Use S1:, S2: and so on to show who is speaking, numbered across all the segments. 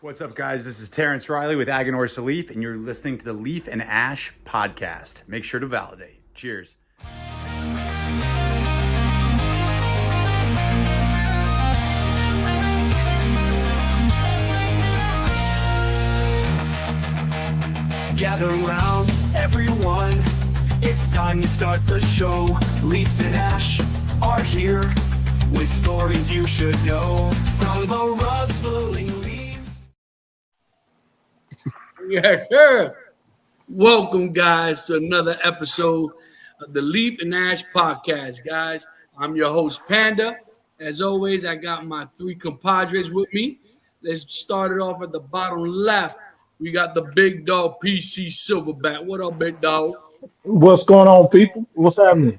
S1: What's up, guys? This is Terrence Riley with Agonor Salif, and you're listening to the Leaf and Ash podcast. Make sure to validate. Cheers.
S2: Gather around, everyone. It's time to start the show. Leaf and Ash are here with stories you should know from the rustling leaves.
S3: Yeah. Welcome, guys, to another episode of the Leaf and Ash podcast, guys. I'm your host, Panda. As always, I got my three compadres with me. Let's start it off at the bottom left. We got the big dog, PC Silverback. What up, big dog?
S4: What's going on, people? What's happening?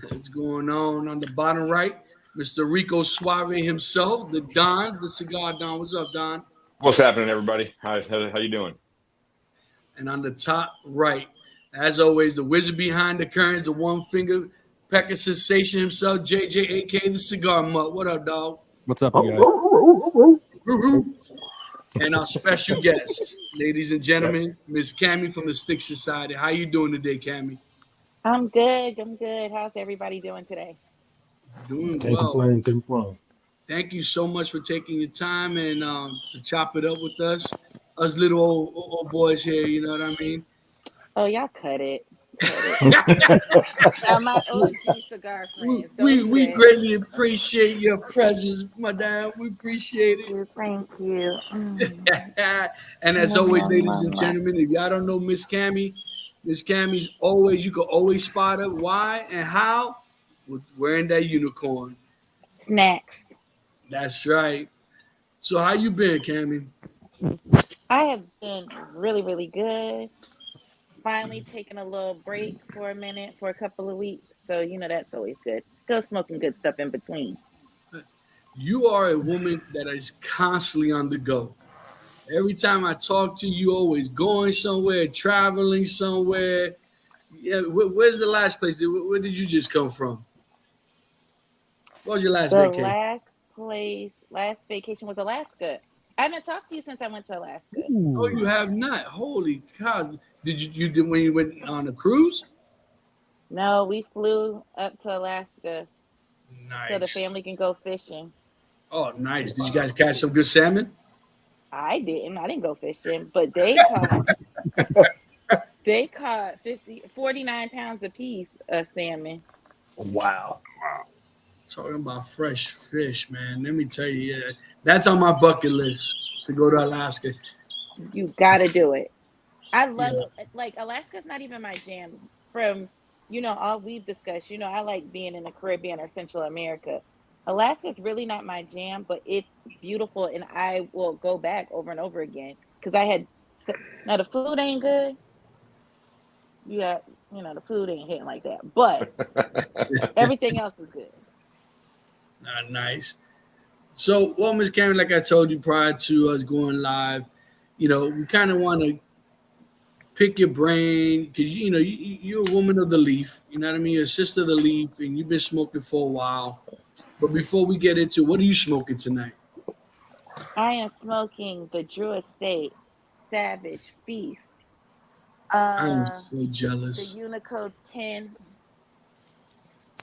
S3: What's going on the bottom right? Mr. Rico Suave himself, the Don, the Cigar Don. What's up, Don?
S5: What's happening, everybody? How you doing?
S3: And on the top right, as always, the wizard behind the curtains, the one finger pecker sensation himself, JJ, aka the Cigar Mutt. What up, dog?
S6: What's up, you guys?
S3: And our special guest, ladies and gentlemen, Miss Cammi from the Stick Society. How you doing today, Cammi?
S7: I'm good. How's everybody doing today?
S3: Doing
S4: Can't
S3: well.
S4: complain.
S3: Thank you so much for taking your time and to chop it up with us little old boys here. You know what I mean?
S7: Oh, y'all cut it. Now my OG cigar friends.
S3: We greatly appreciate your presence, madam. We appreciate it.
S7: Thank you.
S3: And as always, ladies and gentlemen, if y'all don't know Miss Cammy's always, you can always spot her. Why and how? With wearing that unicorn.
S7: Snacks.
S3: That's right. So how you been, Cammi?
S7: I have been really, really good. Finally taking a little break for a minute, for a couple of weeks. So, that's always good. Still smoking good stuff in between.
S3: You are a woman that is constantly on the go. Every time I talk to you, always going somewhere, traveling somewhere. Yeah, where's the last place? Where did you just come from? What was your last vacation?
S7: Last vacation was Alaska. I haven't talked to you since I went to Alaska.
S4: Ooh.
S3: Oh, you have not. Holy cow! Did you did when you went on a cruise?
S7: No, we flew up to Alaska
S3: Nice.
S7: so the family can go fishing.
S3: Oh, nice. Did you guys catch some good salmon?
S7: I didn't go fishing, but they caught 49 pounds a piece of salmon.
S4: Wow.
S3: Talking about fresh fish, man. Let me tell you, yeah, that's on my bucket list to go to Alaska.
S7: You gotta do it. I love it. Like, Alaska's not even my jam. From all we've discussed, I like being in the Caribbean or Central America. Alaska's really not my jam, but it's beautiful, and I will go back over and over again because now the food ain't good. Yeah, the food ain't hitting like that, but everything else is good.
S3: Nice. So, well, Ms. Cammi, like I told you prior to us going live, we kind of want to pick your brain because, you're a woman of the leaf. You know what I mean? You're a sister of the leaf, and you've been smoking for a while. But before we get into what are you smoking tonight?
S7: I am smoking the Drew Estate Savage Feast.
S3: I am so jealous.
S7: The Unicode 10.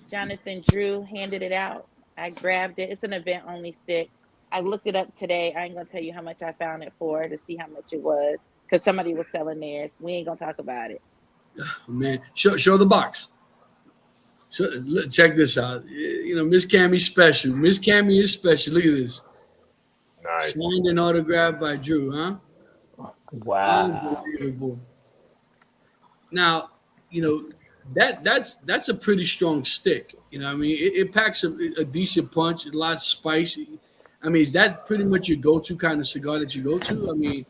S7: Jonathan Drew handed it out. I grabbed it. It's an event-only stick. I looked it up today. I ain't going to tell you how much I found it for to see how much it was because somebody was selling theirs. We ain't going to talk about it.
S3: Oh, man, show the box. Check this out. Miss Cammy's special. Miss Cammi is special. Look at this.
S5: Nice.
S3: Signed and autographed by Drew, huh?
S4: Wow.
S3: Unbelievable. Now, that's a pretty strong stick. I mean, it packs a decent punch, a lot of spice. I mean, is that pretty much your go-to kind of cigar that you go to? I mean,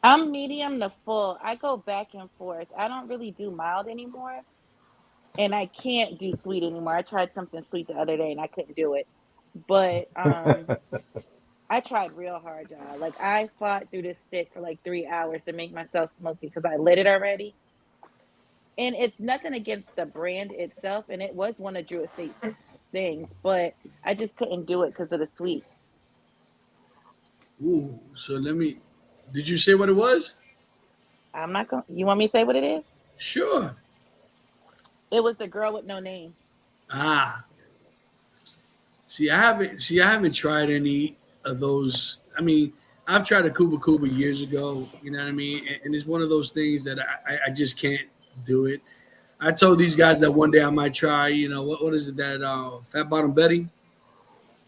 S7: I'm medium to full. I go back and forth. I don't really do mild anymore, and I can't do sweet anymore. I tried something sweet the other day, and I couldn't do it. But I tried real hard, y'all. Like, I fought through this stick for like 3 hours to make myself smoke it because I lit it already. And it's nothing against the brand itself, and it was one of Drew Estate things, but I just couldn't do it because of the sweet.
S3: Ooh, so let me. Did you say what it was?
S7: I'm not going. You want me to say what it is?
S3: Sure.
S7: It was the girl with no name.
S3: Ah, I haven't tried any of those. I mean, I've tried a Cuba Cuba years ago. You know what I mean? And it's one of those things that I just can't do it. I told these guys that one day I might try. You know what is it that Fat Bottom Betty?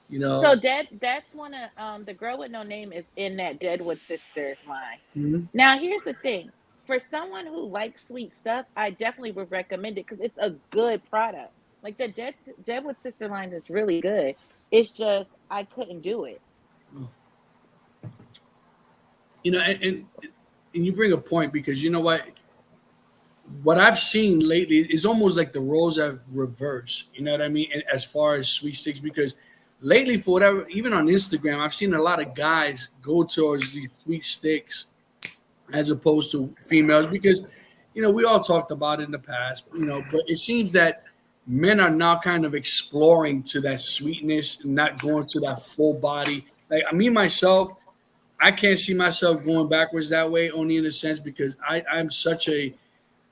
S3: You
S7: So
S3: know.
S7: that's one of the girl with no name is in that Deadwood Sisters line.
S3: Mhm.
S7: Now here's the thing. For someone who likes sweet stuff, I definitely would recommend it because it's a good product. Like the Deadwood Sister line is really good. It's just I couldn't do it.
S3: You know, and you bring a point because you know what I've seen lately is almost like the roles have reversed. You know what I mean? And as far as sweet sticks, because lately, for whatever, even on Instagram, I've seen a lot of guys go towards these sweet sticks as opposed to females because, we all talked about it in the past, but it seems that men are now kind of exploring to that sweetness and not going to that full body. Like me, myself, I can't see myself going backwards that way, only in a sense because I'm such a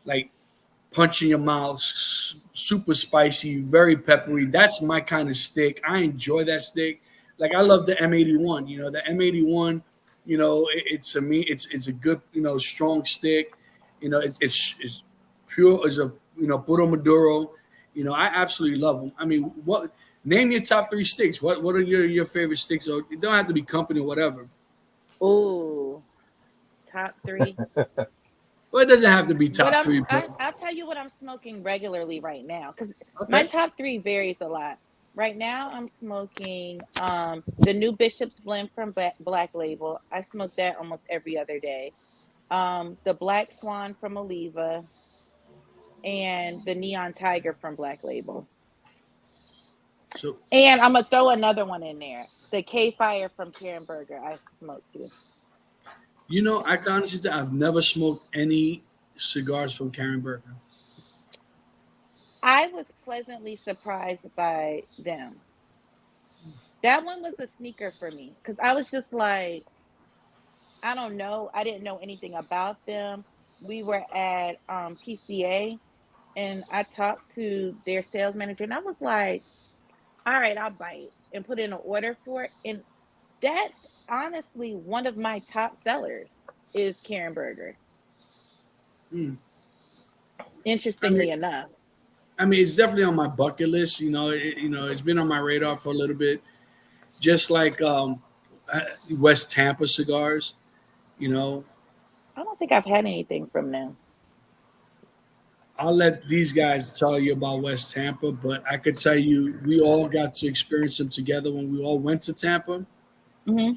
S3: like punch in your mouth, super spicy, very peppery. That's my kind of stick. I enjoy that stick. Like I love the M81. The M81. It's a good strong stick. It's pure as a puro maduro. I absolutely love them. I mean, what? Name your top three sticks. What are your favorite sticks? So it don't have to be company or whatever.
S7: Ooh, top three.
S3: Well, it doesn't have to be
S7: What
S3: top three, but
S7: I'll tell you what I'm smoking regularly right now because my
S3: okay.
S7: top three varies a lot. Right now, I'm smoking the new Bishop's blend from Black Label. I smoke that almost every other day. The Black Swan from Oliva and the Neon Tiger from Black Label.
S3: So
S7: And I'm gonna throw another one in there. The K Fire from Karen Burger. I smoke too.
S3: I can honestly say I've never smoked any cigars from Karen Burger.
S7: I was pleasantly surprised by them. That one was a sneaker for me because I was just like, I don't know. I didn't know anything about them. We were at PCA and I talked to their sales manager and I was like, all right, I'll bite and put in an order for it. And that's honestly one of my top sellers is Karen Burger.
S3: Mm. I mean,
S7: Interestingly enough.
S3: it's definitely on my bucket list. It's been on my radar for a little bit. Just like West Tampa cigars. You know,
S7: I don't think I've had anything from them.
S3: I'll let these guys tell you about West Tampa, but I could tell you we all got to experience them together when we all went to Tampa.
S7: Mm-hmm.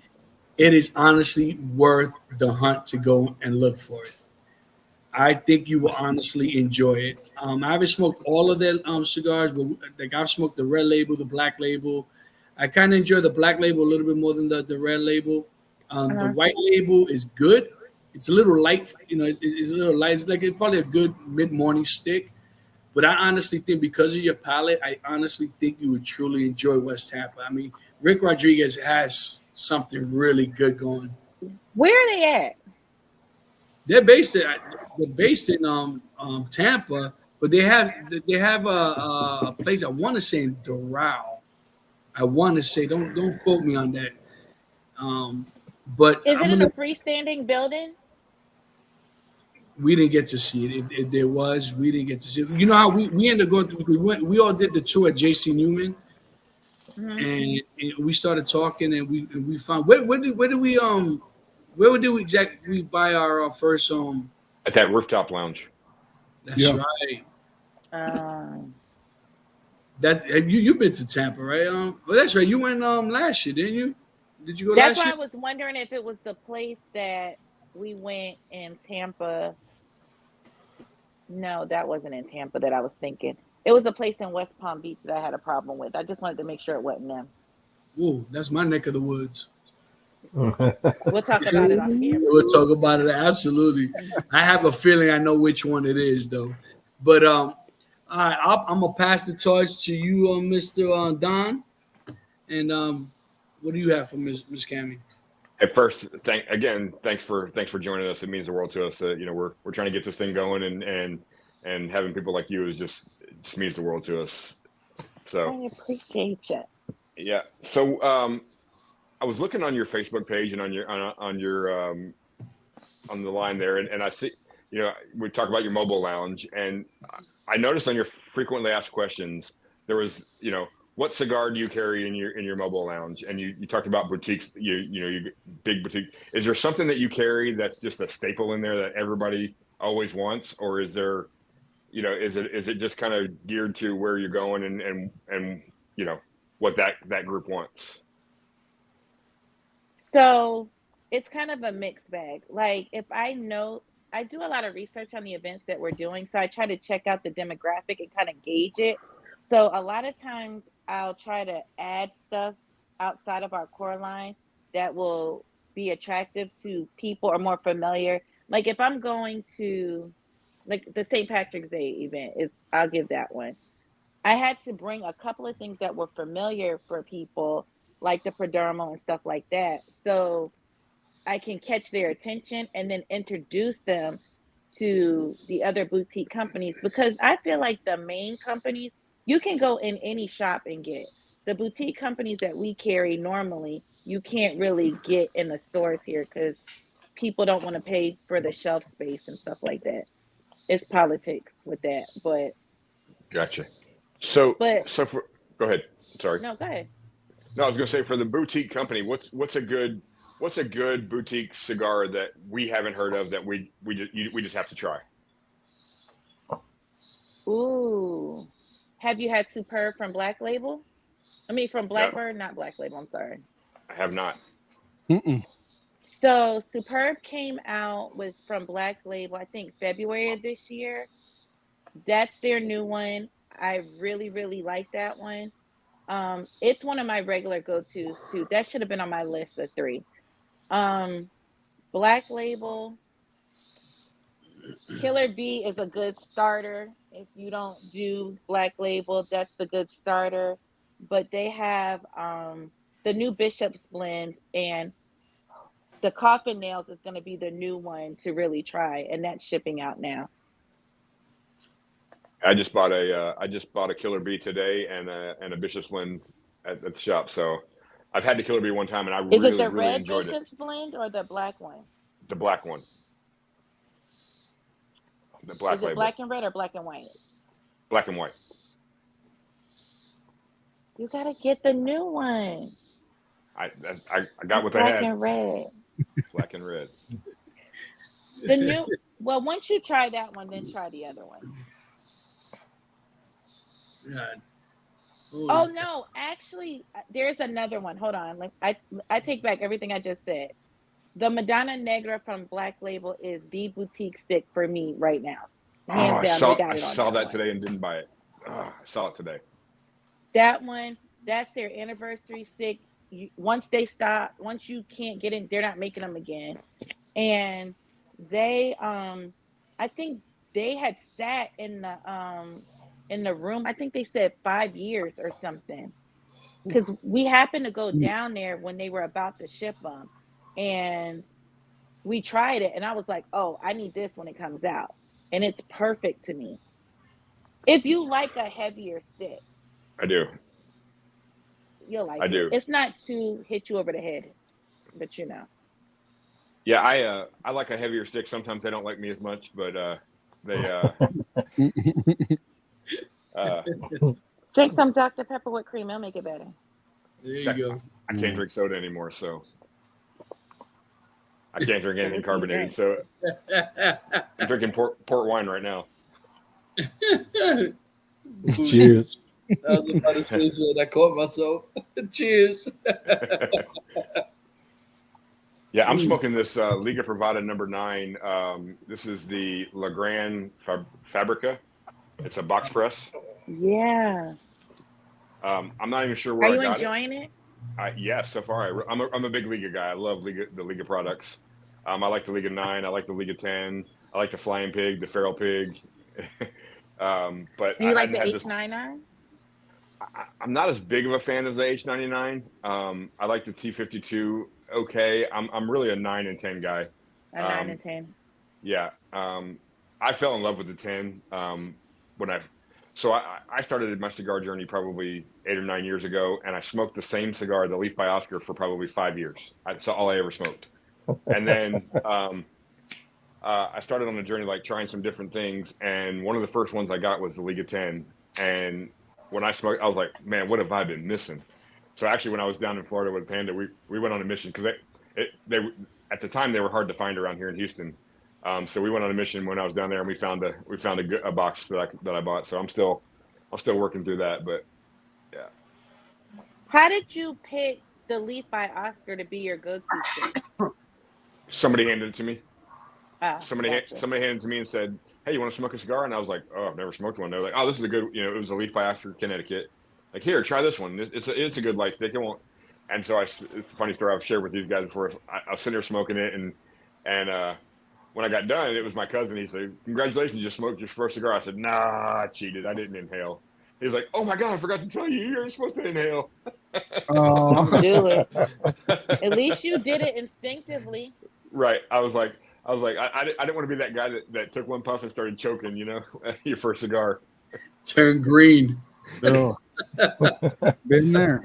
S3: It is honestly worth the hunt to go and look for it. I think you will honestly enjoy it. I haven't smoked all of their cigars, but like I've smoked the red label, the black label. I kind of enjoy the black label a little bit more than the red label. The
S7: Uh-huh.
S3: white label is good. It's a little light, it's a little light. It's probably a good mid morning stick. But I honestly think because of your palate, I honestly think you would truly enjoy West Tampa. I mean, Rick Rodriguez has something really good going.
S7: Where are they at?
S3: They're based in Tampa, but they have a place I want to say in Doral. I want to say don't quote me on that. Um, but
S7: Is
S3: I'm
S7: it in
S3: gonna.
S7: a freestanding building?
S3: We didn't get to see it. If there was, we didn't get to see it. You know how we ended up going through. We all did the tour at JC Newman,
S7: Mm-hmm.
S3: and we started talking, and we found where did we exactly buy our first
S5: At that rooftop lounge.
S3: That's
S6: Yeah.
S3: right.
S7: Um,
S3: That you've been to Tampa, right? Well, that's right. You went last year, didn't you? Did you go
S7: that's
S3: last
S7: why
S3: year?
S7: I was wondering if it was the place that we went in Tampa. No, that wasn't in Tampa that I was thinking. It was a place in West Palm Beach that I had a problem with. I just wanted to make sure it wasn't them.
S3: Ooh, that's my neck of the woods.
S7: We'll talk about it off camera.
S3: We'll talk about it. Absolutely. I have a feeling I know which one it is, though. But all right, I'm gonna pass the torch to you, Mr. Don. And what do you have for Miss Cammi?
S5: At first, thanks for joining us. It means the world to us. We're trying to get this thing going, and having people like you just means the world to us. So
S7: I appreciate you.
S5: yeah. So I was looking on your Facebook page and on the line there, and I see, we talk about your mobile lounge, and I noticed on your frequently asked questions there was, what cigar do you carry in your mobile lounge? And you talked about boutiques, you big boutique. Is there something that you carry that's just a staple in there that everybody always wants, or is there, is it just kind of geared to where you're going and what that group wants?
S7: So it's kind of a mixed bag. Like if I do a lot of research on the events that we're doing, so I try to check out the demographic and kind of gauge it. So a lot of times I'll try to add stuff outside of our core line that will be attractive to people or more familiar. Like if I'm going to, like the St. Patrick's Day event I'll give that one. I had to bring a couple of things that were familiar for people, like the Perdermo and stuff like that, so I can catch their attention and then introduce them to the other boutique companies, because I feel like the main companies you can go in any shop and get. The boutique companies that we carry normally, you can't really get in the stores here because people don't want to pay for the shelf space and stuff like that. It's politics with that,
S5: Gotcha. So
S7: but
S5: go ahead. Sorry.
S7: no, go ahead.
S5: No, I was going to say, for the boutique company, what's a good boutique cigar that we haven't heard of that we just have to try?
S7: Ooh, have you had Superb from Black Label? I mean, from Blackbird, not Black Label. I'm sorry.
S5: I have not.
S7: So Superb came out from Black Label, I think February of this year. That's their new one. I really, really like that one. It's one of my regular go-tos too. That should have been on my list of 3. Black Label, Killer B is a good starter. If you don't do Black Label, that's the good starter. But they have the new Bishop's blend, and the Coffin Nails is going to be the new one to really try, and that's shipping out now.
S5: I just bought a Killer Bee today and a Bishop's blend at the shop. So I've had the Killer Bee one time, and I
S7: Is
S5: really
S7: it the
S5: really
S7: red
S5: enjoyed
S7: Bishop's
S5: it.
S7: blend or the black one?
S5: The black one. The Black
S7: Is it
S5: Label.
S7: black and red or black and white?
S5: Black and white.
S7: You gotta get the new one.
S5: I got what I
S7: Black
S5: had.
S7: and red.
S5: Black and red.
S7: The new. Well, once you try that one, then try the other one.
S3: God.
S7: Oh no, actually, there's another one. Hold on. Like I take back everything I just said. The Madonna Negra from Black Label is the boutique stick for me right now. Hands down, they got
S5: I
S7: it on
S5: saw that
S7: one.
S5: today and didn't buy it. I saw it today.
S7: That one, that's their anniversary stick. Once you can't get in, they're not making them again. And they, I think they had sat in the room. I think they said 5 years or something. Because we happened to go down there when they were about to ship them, and we tried it, and I was like, oh, I need this when it comes out. And it's perfect to me. If you like a heavier stick,
S5: I do.
S7: you'll like
S5: I
S7: it.
S5: do.
S7: It's not to hit you over the head, but you know.
S5: Yeah, I like a heavier stick. Sometimes they don't like me as much, but they
S7: Drink some Dr. Pepper with cream. It'll make it better.
S3: There you go.
S5: I can't drink soda anymore, so I can't drink anything carbonated. So I'm drinking port wine right now.
S4: Cheers.
S3: I was about to say so. I caught myself. Cheers.
S5: Yeah, I'm smoking this Liga Privada number 9. This is the La Gran Fabrica. It's a box press.
S7: Yeah.
S5: I'm not even sure where
S7: Are
S5: I
S7: you
S5: got
S7: enjoying it?
S5: Yeah, so far I'm a big Liga guy. I love the Liga products. I like the Liga 9. I like the Liga 10. I like the Flying Pig, the Feral Pig. But
S7: Do you like the H99?
S5: I'm not as big of a fan of the H99. I like the T52. Okay, I'm really a 9 and 10 guy.
S7: A 9 and 10.
S5: Yeah. I fell in love with the 10 when I started my cigar journey probably 8 or 9 years ago, and I smoked the same cigar, the Leaf by Oscar, for probably 5 years. That's all I ever smoked. And then I started on a journey like trying some different things, and one of the first ones I got was the League of 10. And when I smoked, I was like, man, what have I been missing? So actually, when I was down in Florida with Panda, we went on a mission because they at the time they were hard to find around here in Houston. So we went on a mission when I was down there, and we found a box that I bought. So I'm still working through that, but yeah.
S7: How did you pick the Leaf by Oscar to be your go-to stick?
S5: Somebody handed it to me.
S7: Somebody
S5: Somebody handed it to me and said, "Hey, you want to smoke a cigar?" And I was like, "Oh, I've never smoked one." They're like, "Oh, this is a good." It was a Leaf by Oscar, Connecticut. Like, here, try this one. It's a good light stick. It won't. And so it's a funny story I've shared with these guys before. I was sitting there smoking it, and when I got done, it was my cousin. He said, "Congratulations, you just smoked your first cigar." I said, "Nah, I cheated. I didn't inhale." He was like, "Oh my God, I forgot to tell you. You're supposed to inhale."
S7: Don't do it. At least you did it instinctively.
S5: Right. I was like, I didn't want to be that guy that took one puff and started choking, your first cigar.
S3: Turn green.
S6: Oh. Been there.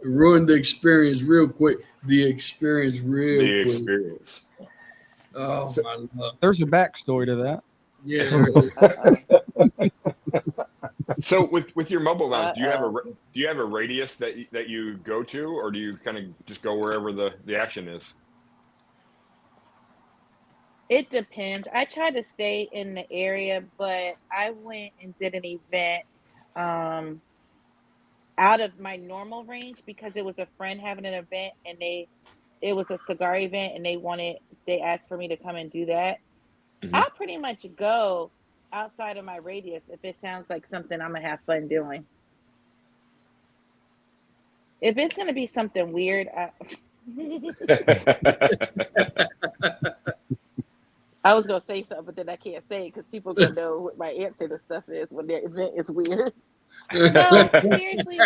S3: Ruined the experience real quick.
S5: The
S3: quick.
S5: experience.
S3: Oh, my love.
S6: There's a backstory to that.
S3: Yeah.
S5: So with your mobile lounge, do you have a radius that you go to, or do you kind of just go wherever the action is?
S7: It depends. I try to stay in the area, but I went and did an event out of my normal range because it was a friend having an event, and it was a cigar event, and they asked for me to come and do that.
S5: Mm-hmm.
S7: I'll pretty much go outside of my radius if it sounds like something I'm gonna have fun doing. If it's gonna be something weird, I was gonna say something, but then I can't say it because people gonna know what my answer to stuff is when their event is weird. No, seriously,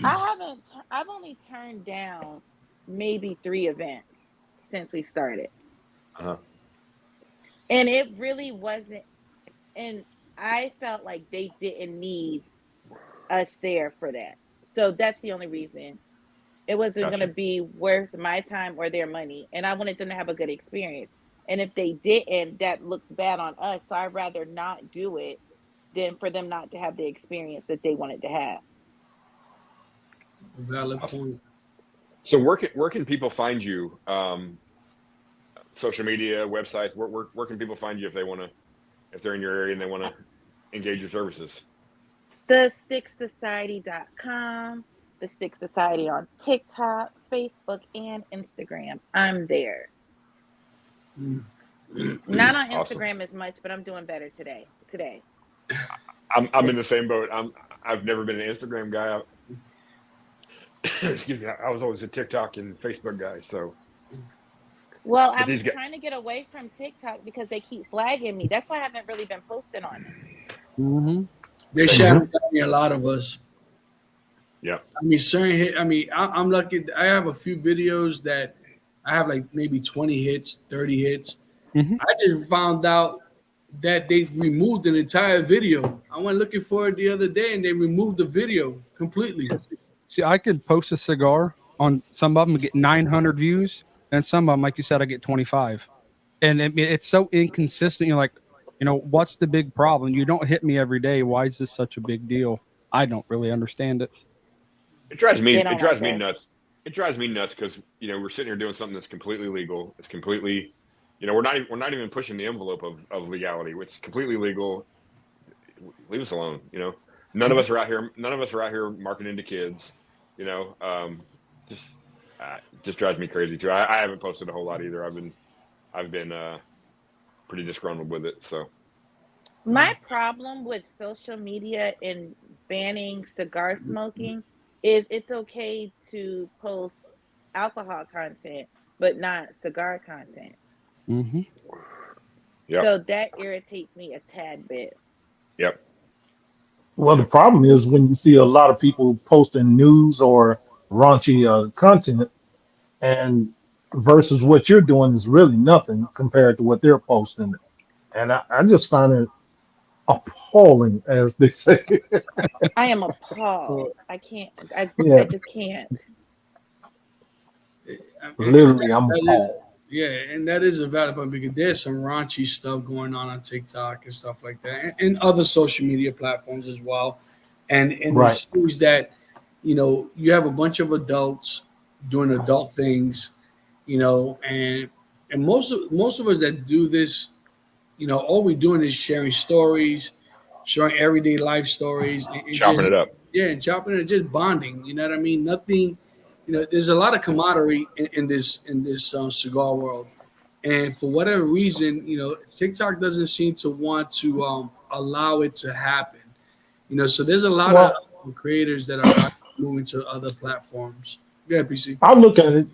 S7: I've only turned down maybe 3 events since we started.
S5: Uh-huh.
S7: And it really wasn't, and I felt like they didn't need us there for that. So that's the only reason. It wasn't
S5: Gotcha.
S7: going to be worth my time or their money. And I wanted them to have a good experience. And if they didn't, that looks bad on us. So I'd rather not do it than for them not to have the experience that they wanted to have.
S3: Valid point.
S5: So where can people find you? Social media, websites. Where can people find you if they're in your area and they want to engage your services?
S7: TheStickSociety.com, The Stick Society on TikTok, Facebook, and Instagram. I'm there. Not on Instagram as much, but I'm doing better today.
S5: I'm in the same boat. I've never been an Instagram guy. Excuse me. I was always a TikTok and Facebook guy. So.
S7: Well, I'm trying to get away from TikTok because they keep flagging me. That's why I haven't really been posting on it.
S6: Mm-hmm.
S3: They shadow a lot of us.
S5: Yeah.
S3: I'm lucky. I have a few videos that I have like maybe 20 hits, 30 hits.
S6: Mm-hmm.
S3: I just found out that they removed an entire video. I went looking for it the other day, and they removed the video completely.
S6: See, I could post a cigar on some of them and get 900 views, and some of them, like you said, I get 25. And it's so inconsistent. You're like, what's the big problem? You don't hit me every day. Why is this such a big deal? I don't really understand it.
S5: It drives me nuts. It drives me nuts because we're sitting here doing something that's completely legal. It's completely, we're not even pushing the envelope of legality. It's completely legal. Leave us alone. None of us are out here marketing to kids. Just drives me crazy too. I haven't posted a whole lot either. I've been pretty disgruntled with it. So
S7: my problem with social media and banning cigar smoking is it's okay to post alcohol content, but not cigar content.
S6: Mm-hmm.
S5: Yep.
S7: So that irritates me a tad bit.
S5: Yep.
S4: Well, the problem is when you see a lot of people posting news or raunchy content, and versus what you're doing is really nothing compared to what they're posting. And I just find it appalling, as they say.
S7: I am appalled. I can't. I
S4: Yeah,
S7: just can't.
S4: literally, I'm
S3: That is,
S4: appalled.
S3: yeah, and that is a valid point because there's some raunchy stuff going on TikTok and stuff like that, and other social media platforms as well. And it
S4: Right.
S3: seems that you have a bunch of adults doing adult things, and most of us that do this, all we're doing is sharing stories, showing everyday life stories, and
S5: Chopping
S3: just
S5: it up.
S3: yeah, and chopping it, just bonding. You know what I mean? Nothing. There's a lot of camaraderie in this cigar world, and for whatever reason, TikTok doesn't seem to want to allow it to happen. So there's a lot of
S4: Well,
S3: creators that are moving to other platforms. Yeah, PC.
S4: I look at it.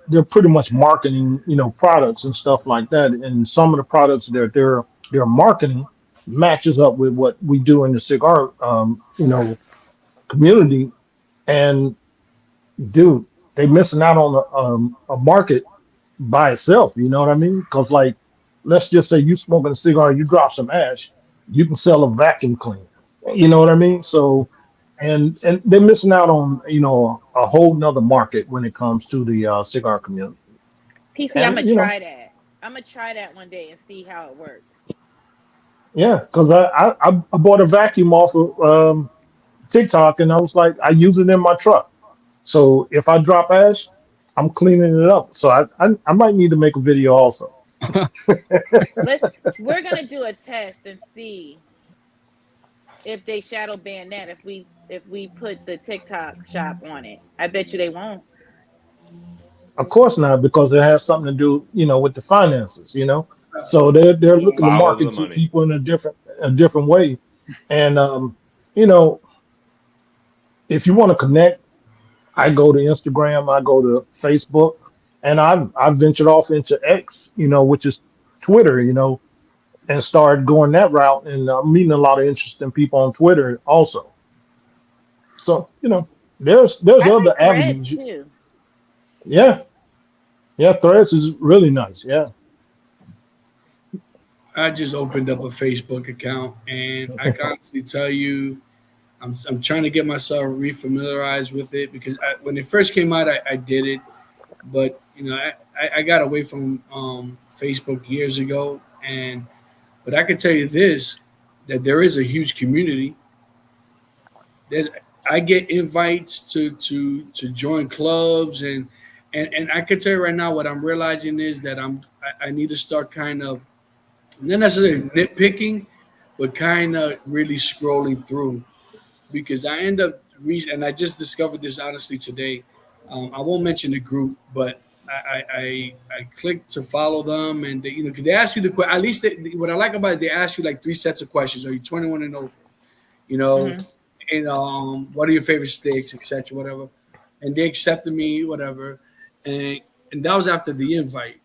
S4: They're pretty much marketing, products and stuff like that. And some of the products that they're marketing matches up with what we do in the cigar, community. And dude, they missing out on a market by itself. You know what I mean? Because like, let's just say you smoking a cigar, you drop some ash, you can sell a vacuum cleaner. You know what I mean? So, and they're missing out on a whole nother market when it comes to the cigar community.
S7: PC, I'm
S4: And
S7: gonna try that. I'm gonna try that one day and see how it works.
S4: yeah, because I bought a vacuum off of TikTok, and I was like, I use it in my truck. So if I drop ash, I'm cleaning it up. So I might need to make a video also.
S7: Let's. We're gonna do a test and see if they shadow ban that. If we put the TikTok shop on it, I bet you they won't.
S4: Of course not, because it has something to do, with the finances. So they're looking to
S7: Yeah.
S5: Follow
S4: market
S5: the
S4: to
S5: money.
S4: people in a different way. And you know, if you want to connect, I go to Instagram, I go to Facebook, and I've ventured off into X, which is Twitter, and started going that route, and I'm meeting a lot of interesting people on Twitter also. So there's
S7: I like
S4: other
S7: Threads
S4: avenues.
S7: too.
S4: Yeah, yeah, Threads is really nice. Yeah.
S3: I just opened up a Facebook account, and I can honestly tell you, I'm trying to get myself refamiliarized with it because when it first came out, I did it, but I got away from Facebook years ago, and but I can tell you this, that there is a huge community. There's I get invites to join clubs, and I can tell you right now what I'm realizing is that I need to start kind of not necessarily nitpicking, but kind of really scrolling through because I end up and I just discovered this honestly today. I won't mention the group, but I clicked to follow them, and they, 'cause they ask you at least what I like about it, they ask you like three sets of questions. Are you 21 and over? You know,
S7: Hmm.
S3: and what are your favorite steaks, etc., whatever. And they accepted me, whatever, and and that was after the invite.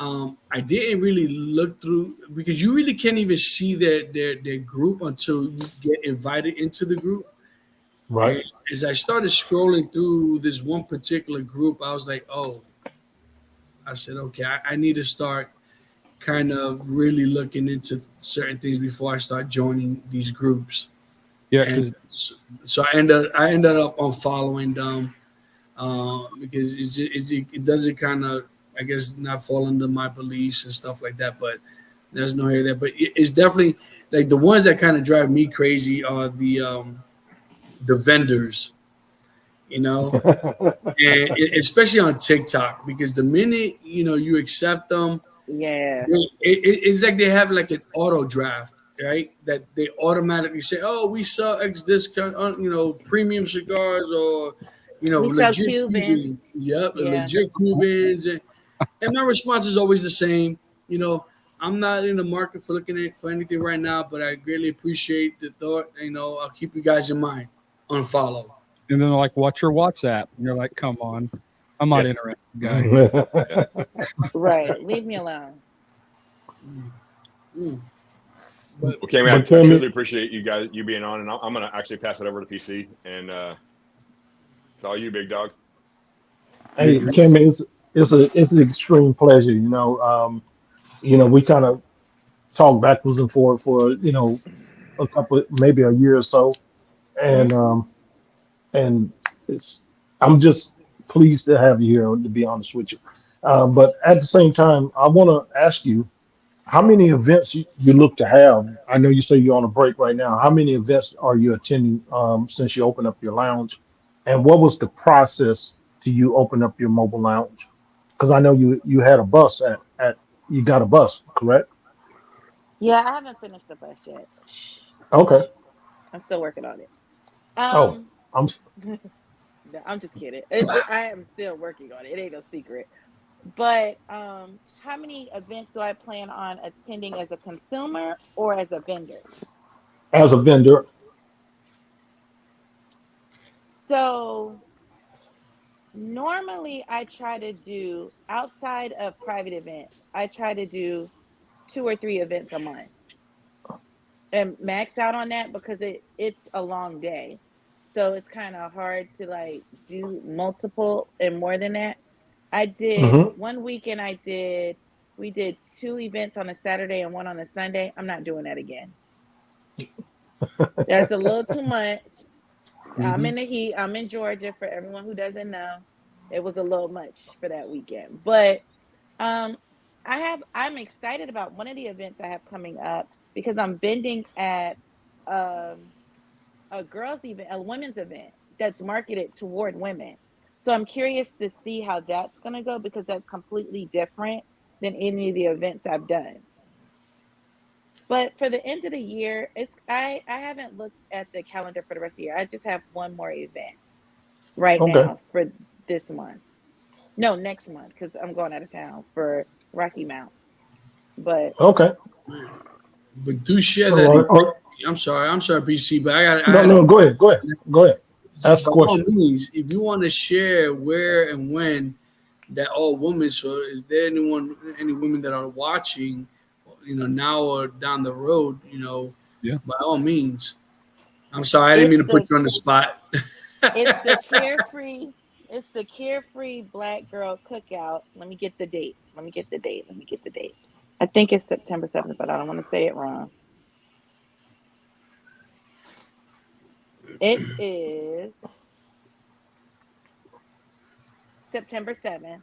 S3: I didn't really look through because you really can't even see their group until you get invited into the group.
S4: Right.
S3: And as I started scrolling through this one particular group, I was like, oh, I said, okay, I need to start kind of really looking into certain things before I start joining these groups.
S6: Yeah,
S3: And
S6: because
S3: so I ended up unfollowing them because it doesn't kind of, I guess, not fall under my beliefs and stuff like that. But there's no here there. But it's definitely like the ones that kind of drive me crazy are the vendors, you know, and especially on TikTok because the minute you accept them,
S7: Yeah.
S3: it's like they have like an auto draft, right? That they automatically say, "Oh, we sell X discount, premium cigars or
S7: We sell
S3: legit
S7: Cubans.
S3: Cubans." Yep,
S7: Yeah.
S3: legit Cubans, and my response is always the same. You know, I'm not in the market for looking at for anything right now, but I greatly appreciate the thought. I'll keep you guys in mind. Unfollow.
S6: and then they're like, "What's your WhatsApp?" And you're like, "Come on, I'm not
S5: Yeah.
S6: interested, guy."
S7: Right. Leave me alone.
S3: Mm.
S5: Well, Cammi, I truly appreciate you being on, and I'm going to actually pass it over to PC, and it's all you, big dog.
S4: Hey, Cammi, it's an extreme pleasure. We kind of talk backwards and forth for a couple, maybe a year or so, and and it's I'm just pleased to have you here. To be honest with you, but at the same time, I want to ask you how many events you look to have. I know you say you're on a break right now. How many events are you attending since you opened up your lounge, and what was the process to you open up your mobile lounge? Because I know you had a bus at you got a bus, correct?
S7: Yeah, I haven't finished the bus yet.
S4: Okay.
S7: I'm still working on it.
S4: Oh,
S7: Um,
S4: I'm
S7: no, I'm just kidding. I am still working on it. It ain't no secret. But how many events do I plan on attending as a consumer or as a vendor?
S4: as a vendor.
S7: So normally I try to do outside of private events, I try to do 2 or 3 events a month and max out on that because it's a long day. So it's kind of hard to like do multiple and more than that. I did
S4: Hmm.
S7: one weekend we did 2 events on a Saturday and one on a Sunday. I'm not doing that again. That's a little too much. I'm in the heat. I'm in Georgia for everyone who doesn't know. It was a little much for that weekend. But um I'm excited about one of the events I have coming up because I'm vending at um a girls event, a women's event that's marketed toward women. So I'm curious to see how that's going to go because that's completely different than any of the events I've done. But for the end of the year, I haven't looked at the calendar for the rest of the year. I just have one more event right
S4: Okay.
S7: now for this month. No, next month because I'm going out of town for Rocky Mount. But
S4: Okay.
S3: But do share
S4: So,
S3: that. I'm sorry, PC, but
S4: no,
S3: I
S4: no, go ahead. Ask the
S3: by all
S4: question.
S3: means, if you want to share where and when that all women. So, is there any women that are watching, now or down the road?
S6: Yeah.
S3: By all means. I'm sorry, I didn't mean
S7: it's
S3: to put
S7: the
S3: you on the spot.
S7: it's the carefree it's the carefree black girl cookout. Let me get the date. I think it's September 7th, but I don't want to say it wrong. It is September 7th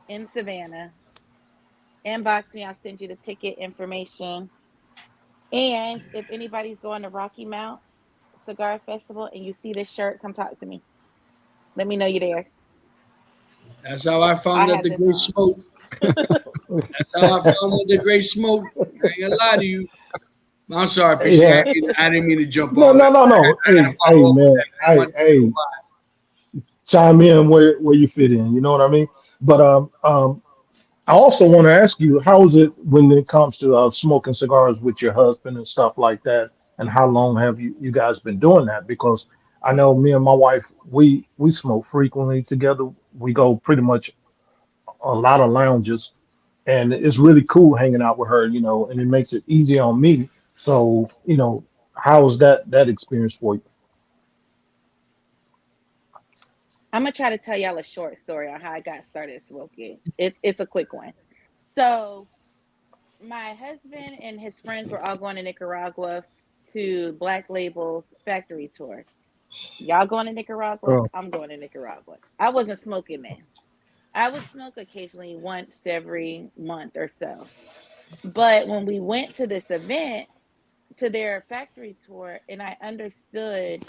S7: in Savannah. Inbox me, I'll send you the ticket information. And if anybody's going to Rocky Mount Cigar Festival and you see this shirt, come talk to me. Let me know you're there.
S3: That's how I
S7: I
S3: found out
S7: have
S3: the
S7: this
S3: great
S7: on.
S3: smoke. That's how I found out the great smoke. I ain't gonna lie to you. I'm sorry, PC.
S4: Yeah.
S3: I didn't mean to jump
S4: No,
S3: off.
S4: no, no, no.
S3: I gotta
S4: Hey,
S3: follow up with
S4: man.
S3: that, man. My
S4: Hey, chime in where you fit in. You know what I mean? But I also want to ask you, how is it when it comes to smoking cigars with your husband and stuff like that? And how long have you guys been doing that? Because I know me and my wife, we smoke frequently together. We go pretty much a lot of lounges, and it's really cool hanging out with her. And it makes it easy on me. So, how's that experience for you?
S7: I'm gonna try to tell y'all a short story on how I got started smoking. It's a quick one. So my husband and his friends were all going to Nicaragua to Black Label's factory tour. Y'all going to Nicaragua?
S6: Oh,
S7: I'm going to Nicaragua. I wasn't smoking then. I would smoke occasionally once every month or so. But when we went to this event, to their factory tour, and I understood,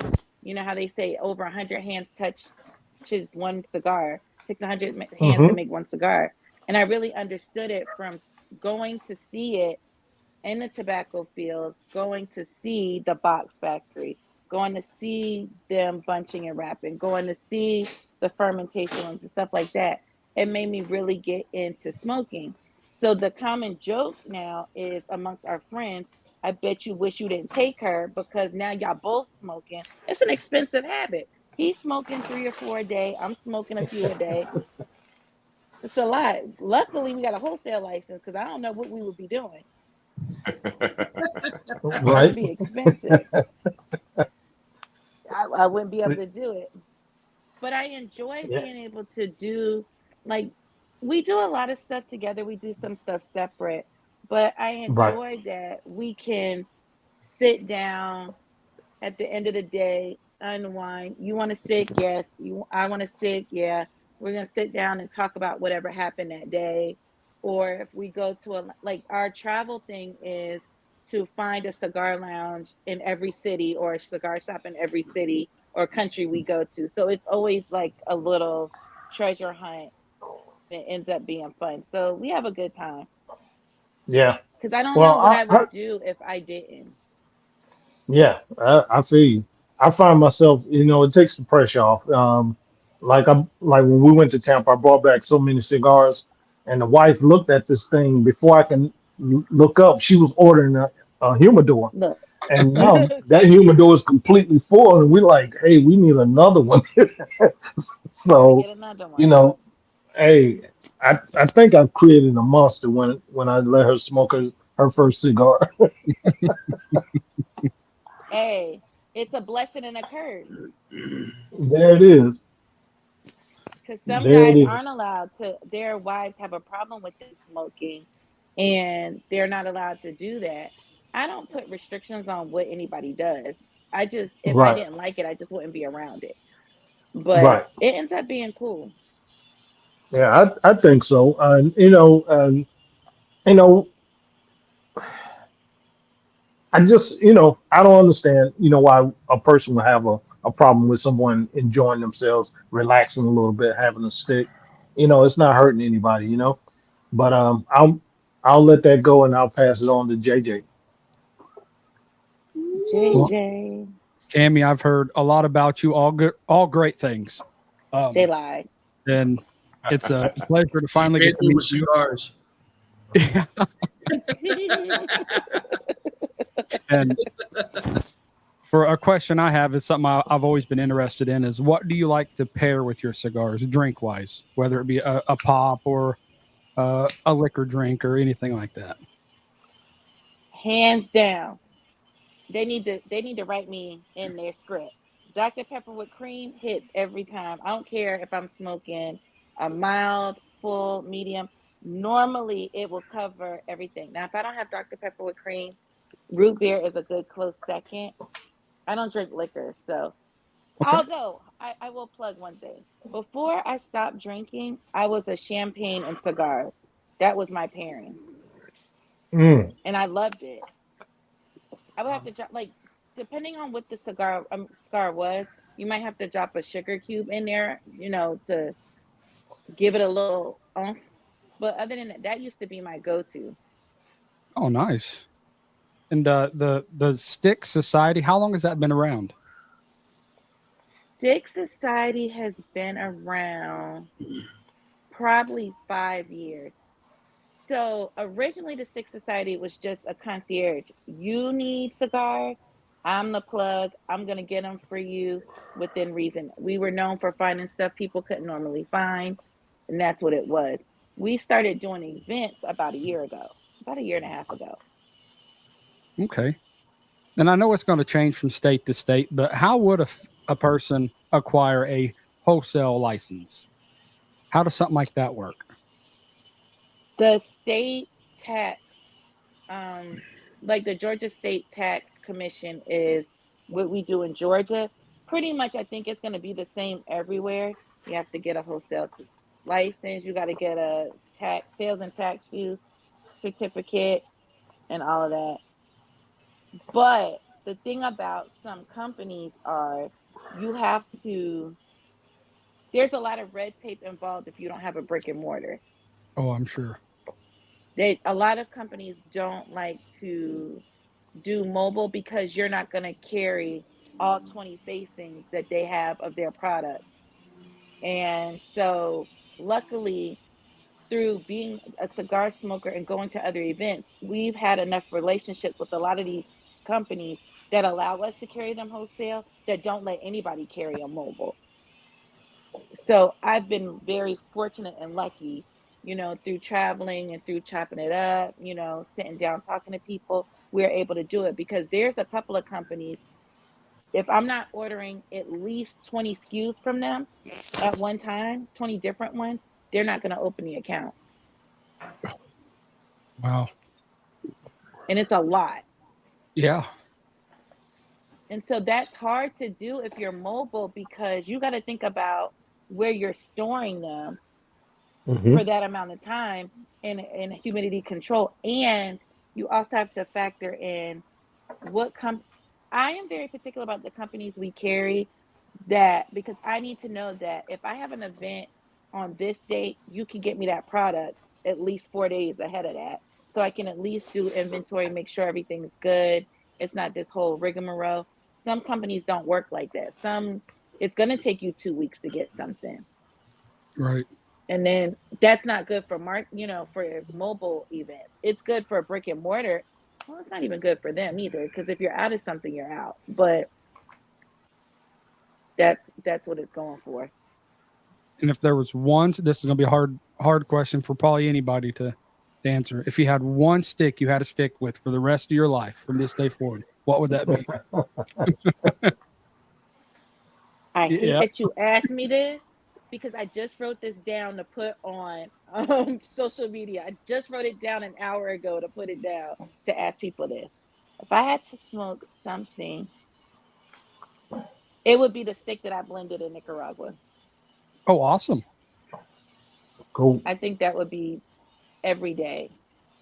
S7: how they say over 100 hands touches one cigar, takes 100 hands to
S4: Hmm.
S7: make one cigar. And I really understood it from going to see it in the tobacco fields, going to see the box factory, going to see them bunching and wrapping, going to see the fermentation rooms and stuff like that. It made me really get into smoking. So the common joke now is amongst our friends, I bet you wish you didn't take her because now y'all both smoking. It's an expensive habit. He's smoking 3 or 4 a day. I'm smoking a few a day. It's a lot. Luckily, we got a wholesale license because I don't know what we would be doing. That would
S4: Right.
S7: be expensive. I wouldn't be able to do it. But I enjoy
S4: Yeah.
S7: being able to do, like, we do a lot of stuff together. We do some stuff separate, but I
S4: Right.
S7: enjoy that we can sit down at the end of the day, unwind. You want a steak? Yes. I want a steak? Yeah. We're gonna sit down and talk about whatever happened that day. Or if we go to like our travel thing is to find a cigar lounge in every city or a cigar shop in every city or country we go to. So it's always like a little treasure hunt that ends up being fun. So we have a good time.
S4: Yeah.
S7: Because I don't know
S4: Well,
S7: what I would do if I didn't.
S4: yeah, I feel you. I find myself, it takes the pressure off. Like when we went to Tampa, I brought back so many cigars, and the wife looked at this thing before I can look up. She was ordering a humidor,
S7: Look.
S4: and now that humidor is completely full, and we're like, hey, we need another one.
S7: Gotta
S4: So,
S7: get another
S4: you
S7: one.
S4: know, hey, I think I've created a monster when I let her smoke her first cigar.
S7: Hey, it's a blessing and a curse
S4: There it is.
S7: because some
S4: There it
S7: guys aren't
S4: is.
S7: allowed to, their wives have a problem with them smoking and they're not allowed to do that. I don't put restrictions on what anybody does. I just, if I
S4: Right.
S7: didn't like it, I just wouldn't be around it. But
S4: Right.
S7: it ends up being cool.
S4: Yeah, I think so. You know, I just, I don't understand, why a person would have a problem with someone enjoying themselves, relaxing a little bit, having a stick. It's not hurting anybody, But I'll let that go and I'll pass it on to JJ.
S6: Well,
S7: JJ.
S6: Cammy, I've heard a lot about you, all good, all great things.
S7: They
S6: Um,
S7: lied.
S6: and it's a pleasure to
S3: She
S6: finally
S3: made
S6: get to
S3: them
S6: meet
S3: with
S6: you.
S3: cigars.
S6: And for a question I have is something I've always been interested in is what do you like to pair with your cigars, drink wise, whether it be a pop or a liquor drink or anything like that.
S7: Hands down. They need to write me in their script. Dr. Pepper with cream hits every time. I don't care if I'm smoking a mild, full, medium. Normally it will cover everything. Now if I don't have Dr. Pepper with cream, root beer is a good close second. I don't drink liquor, so
S6: Okay.
S7: although I will plug one thing. Before I stopped drinking, I was a champagne and cigars. That was my pairing.
S4: Mm,
S7: And I loved it. I would have to drop like depending on what the cigar was, you might have to drop a sugar cube in there, to give it a little oomph. But other than that, that used to be my go-to.
S6: Oh, nice. And the Stick Society, how long has that been around?
S7: Stick Society has been around probably 5 years. So originally, the Stick Society was just a concierge. You need cigars. I'm the plug. I'm gonna get them for you within reason. We were known for finding stuff people couldn't normally find, and that's what it was. We started doing events about a year ago, about a year and a half ago.
S6: Okay. And I know it's going to change from state to state, but how would a person acquire a wholesale license? How does something like that work?
S7: The state tax, um, like the Georgia State Tax Commission, is what we do in Georgia. Pretty much, I think it's going to be the same everywhere. You have to get a wholesale license. You got to get a tax sales and tax use certificate and all of that. But the thing about some companies are you have to. There's a lot of red tape involved if you don't have a brick and mortar.
S6: Oh, I'm sure.
S7: A lot of companies don't like to do mobile because you're not going to carry all 20 facings that they have of their product. And so, luckily, through being a cigar smoker and going to other events, we've had enough relationships with a lot of these companies that allow us to carry them wholesale that don't let anybody carry a mobile. So I've been very fortunate and lucky through traveling and through chopping it up, sitting down, talking to people, we're able to do it because there's a couple of companies. If I'm not ordering at least 20 SKUs from them at one time, 20 different ones, they're not going to open the account.
S6: Wow.
S7: And it's a lot.
S6: Yeah.
S7: And so that's hard to do if you're mobile because you got to think about where you're storing them
S4: Mhm.
S7: for that amount of time in humidity control. And you also have to factor in I am very particular about the companies we carry because I need to know that if I have an event on this date, you can get me that product at least 4 days ahead of that. So I can at least do inventory, make sure everything's good. It's not this whole rigmarole. Some companies don't work like that. It's going to take you 2 weeks to get something.
S6: Right.
S7: And then that's not good for for mobile events. It's good for a brick and mortar. Well, it's not even good for them either, because if you're out of something, you're out. But that's what it's going for.
S6: And if there was one, this is going to be a hard question for probably anybody to answer. If you had one stick you had to stick with for the rest of your life from this day forward, what would that be?
S7: I hate
S6: Yeah.
S7: that you asked me this because I just wrote this down to put on social media. I just wrote it down an hour ago to put it down to ask people this. If I had to smoke something, it would be the stick that I blended in Nicaragua.
S6: Oh, awesome.
S4: Cool.
S7: I think that would be every day.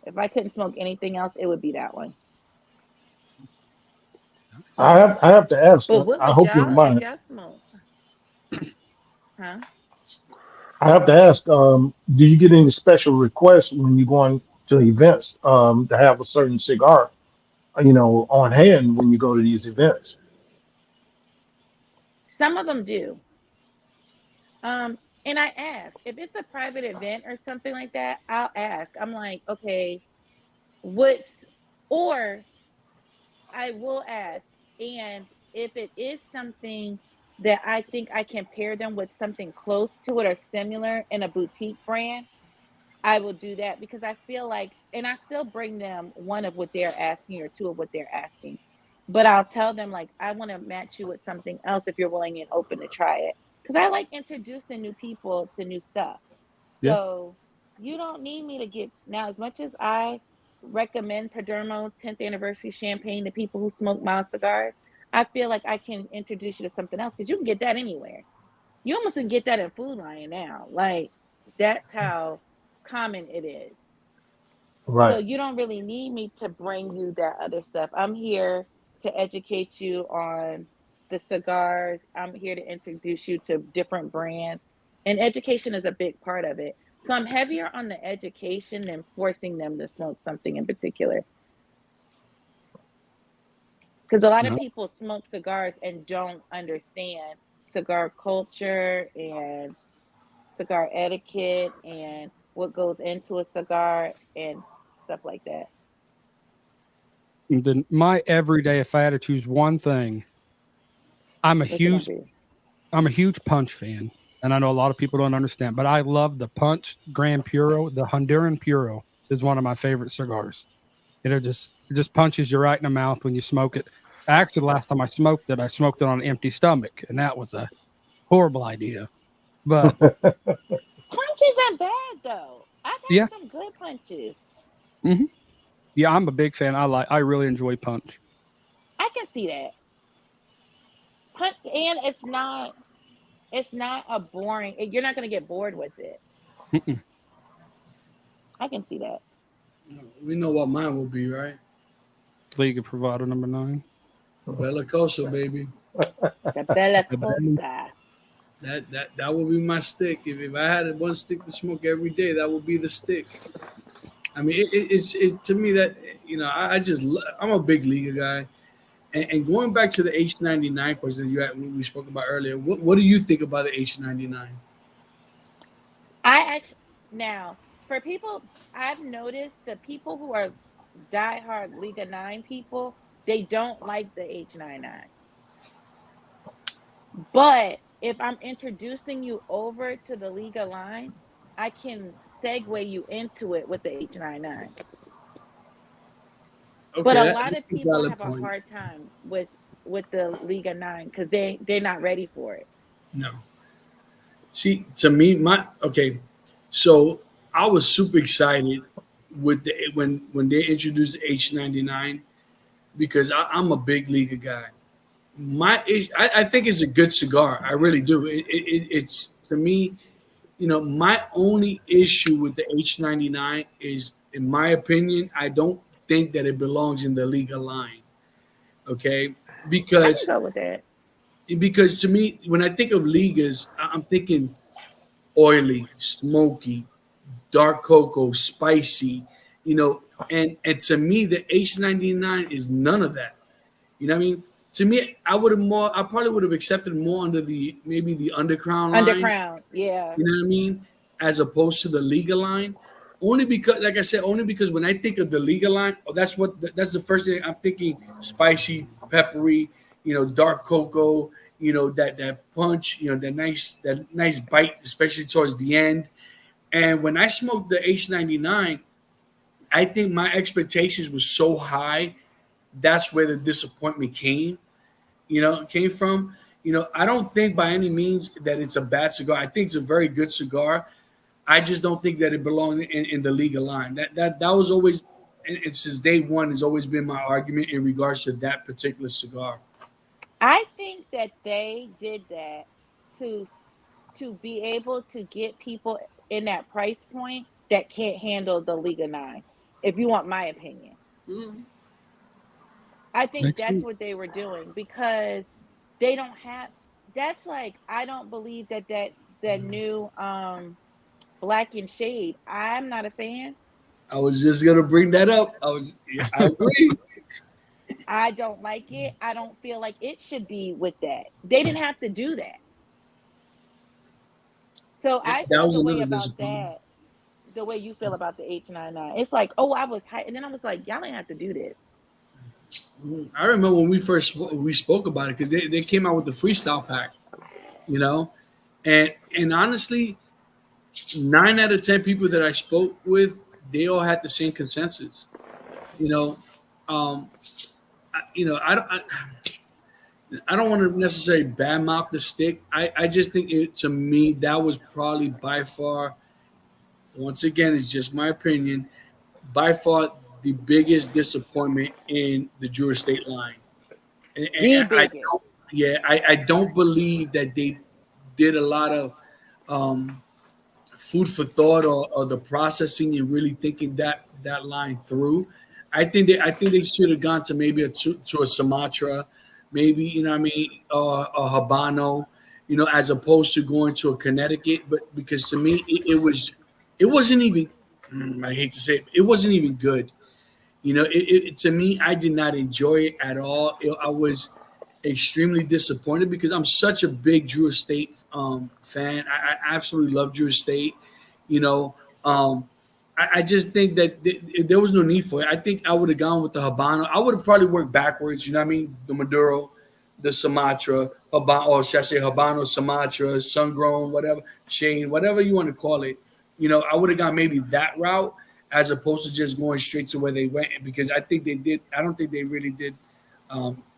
S7: If I couldn't smoke anything else, it would be that one.
S4: I have to ask.
S7: But what
S4: I
S7: would
S4: hope you don't
S7: y'all, if
S4: mind.
S7: y'all smoke? Huh?
S4: I have to ask. Do you get any special requests when you're going to events to have a certain cigar, on hand when you go to these events?
S7: Some of them do. And I ask if it's a private event or something like that, I'll ask. I'm like, okay, or I will ask. And if it is something that I think I can pair them with something close to it or similar in a boutique brand, I will do that because I feel like, and I still bring them one of what they're asking or two of what they're asking. But I'll tell them, like, I want to match you with something else if you're willing and open to try it. Because I like introducing new people to new stuff.
S6: Yeah.
S7: So you don't need me to get, now, as much as I recommend Padermo 10th anniversary champagne to people who smoke mild cigars, I feel like I can introduce you to something else because you can get that anywhere. You almost can get that in Food Lion now. Like, that's how common it is. So
S4: Right.
S7: you don't really need me to bring you that other stuff. I'm here to educate you on the cigars. I'm here to introduce you to different brands. And education is a big part of it. So I'm heavier on the education than forcing them to smoke something in particular. Because a lot of
S6: No.
S7: people smoke cigars and don't understand cigar culture and cigar etiquette and what goes into a cigar and stuff like that.
S6: And then my everyday, if I had to choose one thing, I'm a
S7: What's it gonna
S6: huge
S7: be?
S6: I'm a huge punch fan, and I know a lot of people don't understand, but I love the Punch Grand Puro. The Honduran Puro is one of my favorite cigars. It just punches you right in the mouth when you smoke it. Actually, the last time I smoked it on an empty stomach, and that was a horrible idea. But
S7: Punch isn't bad though. I've
S6: yeah,
S7: had some good punches.
S6: hmm yeah, I'm a big fan. I really enjoy Punch.
S7: I can see that. Punch, and it's not a boring. You're not gonna get bored with it.
S6: Mm-mm.
S7: I can see that.
S3: We know what mine will be, right?
S6: League of Provider number 9.
S3: Bella Cosa, baby.
S7: The Bella Costa.
S3: That would be my stick. If I had one stick to smoke every day, that would be the stick. I mean, it's to me that I'm a big Liga guy, and going back to the H99 question that we spoke about earlier, what do you think about the H99?
S7: I actually now for people I've noticed the people who are diehard Liga 9 people, they don't like the H99. But if I'm introducing you over to the Liga line, I can segue you into it with the H99. But
S3: Okay,
S7: a lot
S3: that's
S7: of
S3: a
S7: people
S3: valid
S7: have a
S3: point.
S7: hard time with the Liga 9 because they're not ready for it.
S3: No. See, to me, so I was super excited with when they introduced the H99 because I'm a big Liga guy. I think it's a good cigar. I really do. It's to me, my only issue with the H99 is, in my opinion, I don't think that it belongs in the Liga line. Okay,
S7: I can
S3: because
S7: go with that.
S3: to me, when I think of Ligas, I'm thinking oily, smoky, dark cocoa, spicy, and to me the H99 is none of that. You know what I mean? To me, I probably would have accepted more under maybe the Undercrown line.
S7: Undercrown, yeah.
S3: You know what I mean? As opposed to the Liga line. Only because, like I said, only because when I think of the Liga line, that's the first thing I'm thinking: spicy, peppery, dark cocoa, that punch, that nice bite, especially towards the end. And when I smoked the H99, I think my expectations were so high. That's where the disappointment came from. I don't think by any means that it's a bad cigar. I think it's a very good cigar. I just don't think that it belonged in the Liga line. That was always, and since day one, has always been my argument in regards to that particular cigar.
S7: I think that they did that to be able to get people in that price point that can't handle the Liga 9. If you want my opinion. I think
S6: Makes
S7: that's
S6: sense.
S7: what they were doing because they don't have that's like I don't believe that new Black and Shade. I'm not a fan.
S3: I was just gonna bring that up. I agree.
S7: I don't like it. I don't feel like it should be with that. They didn't have to do that. So I
S3: That
S7: feel
S3: was
S7: the way
S3: another
S7: about
S3: disappointment.
S7: that, the way you feel about the H99. It's like, oh, I was hyped, and then I was like, y'all ain't have to do this.
S3: I remember when we spoke about it because they came out with the freestyle pack, you know, and honestly, 9 out of 10 people that I spoke with, they all had the same consensus. You know, um, I don't want to necessarily badmouth the stick. I just think to me that was probably by far, once again, it's just my opinion, by far the biggest disappointment in the Drew Estate line.
S7: The
S3: And
S7: biggest.
S3: I don't believe that they did a lot of um, food for thought or the processing and really thinking that line through. I think they should have gone to maybe to a Sumatra, maybe what I mean, a Habano, as opposed to going to a Connecticut. But because to me it wasn't even. I hate to say it wasn't even good. To me, I did not enjoy it at all. I was extremely disappointed because I'm such a big Drew Estate fan. I absolutely love Drew Estate. You know, um, I just think that there was no need for it. I think I would have gone with the Habano. I would have probably worked backwards. You know what I mean? The Maduro, the Sumatra, Habano, or should I say Habano, Sumatra, sun grown, whatever, Shane, whatever you want to call it. I would have gone maybe that route as opposed to just going straight to where they went because I think they did. I don't think they really did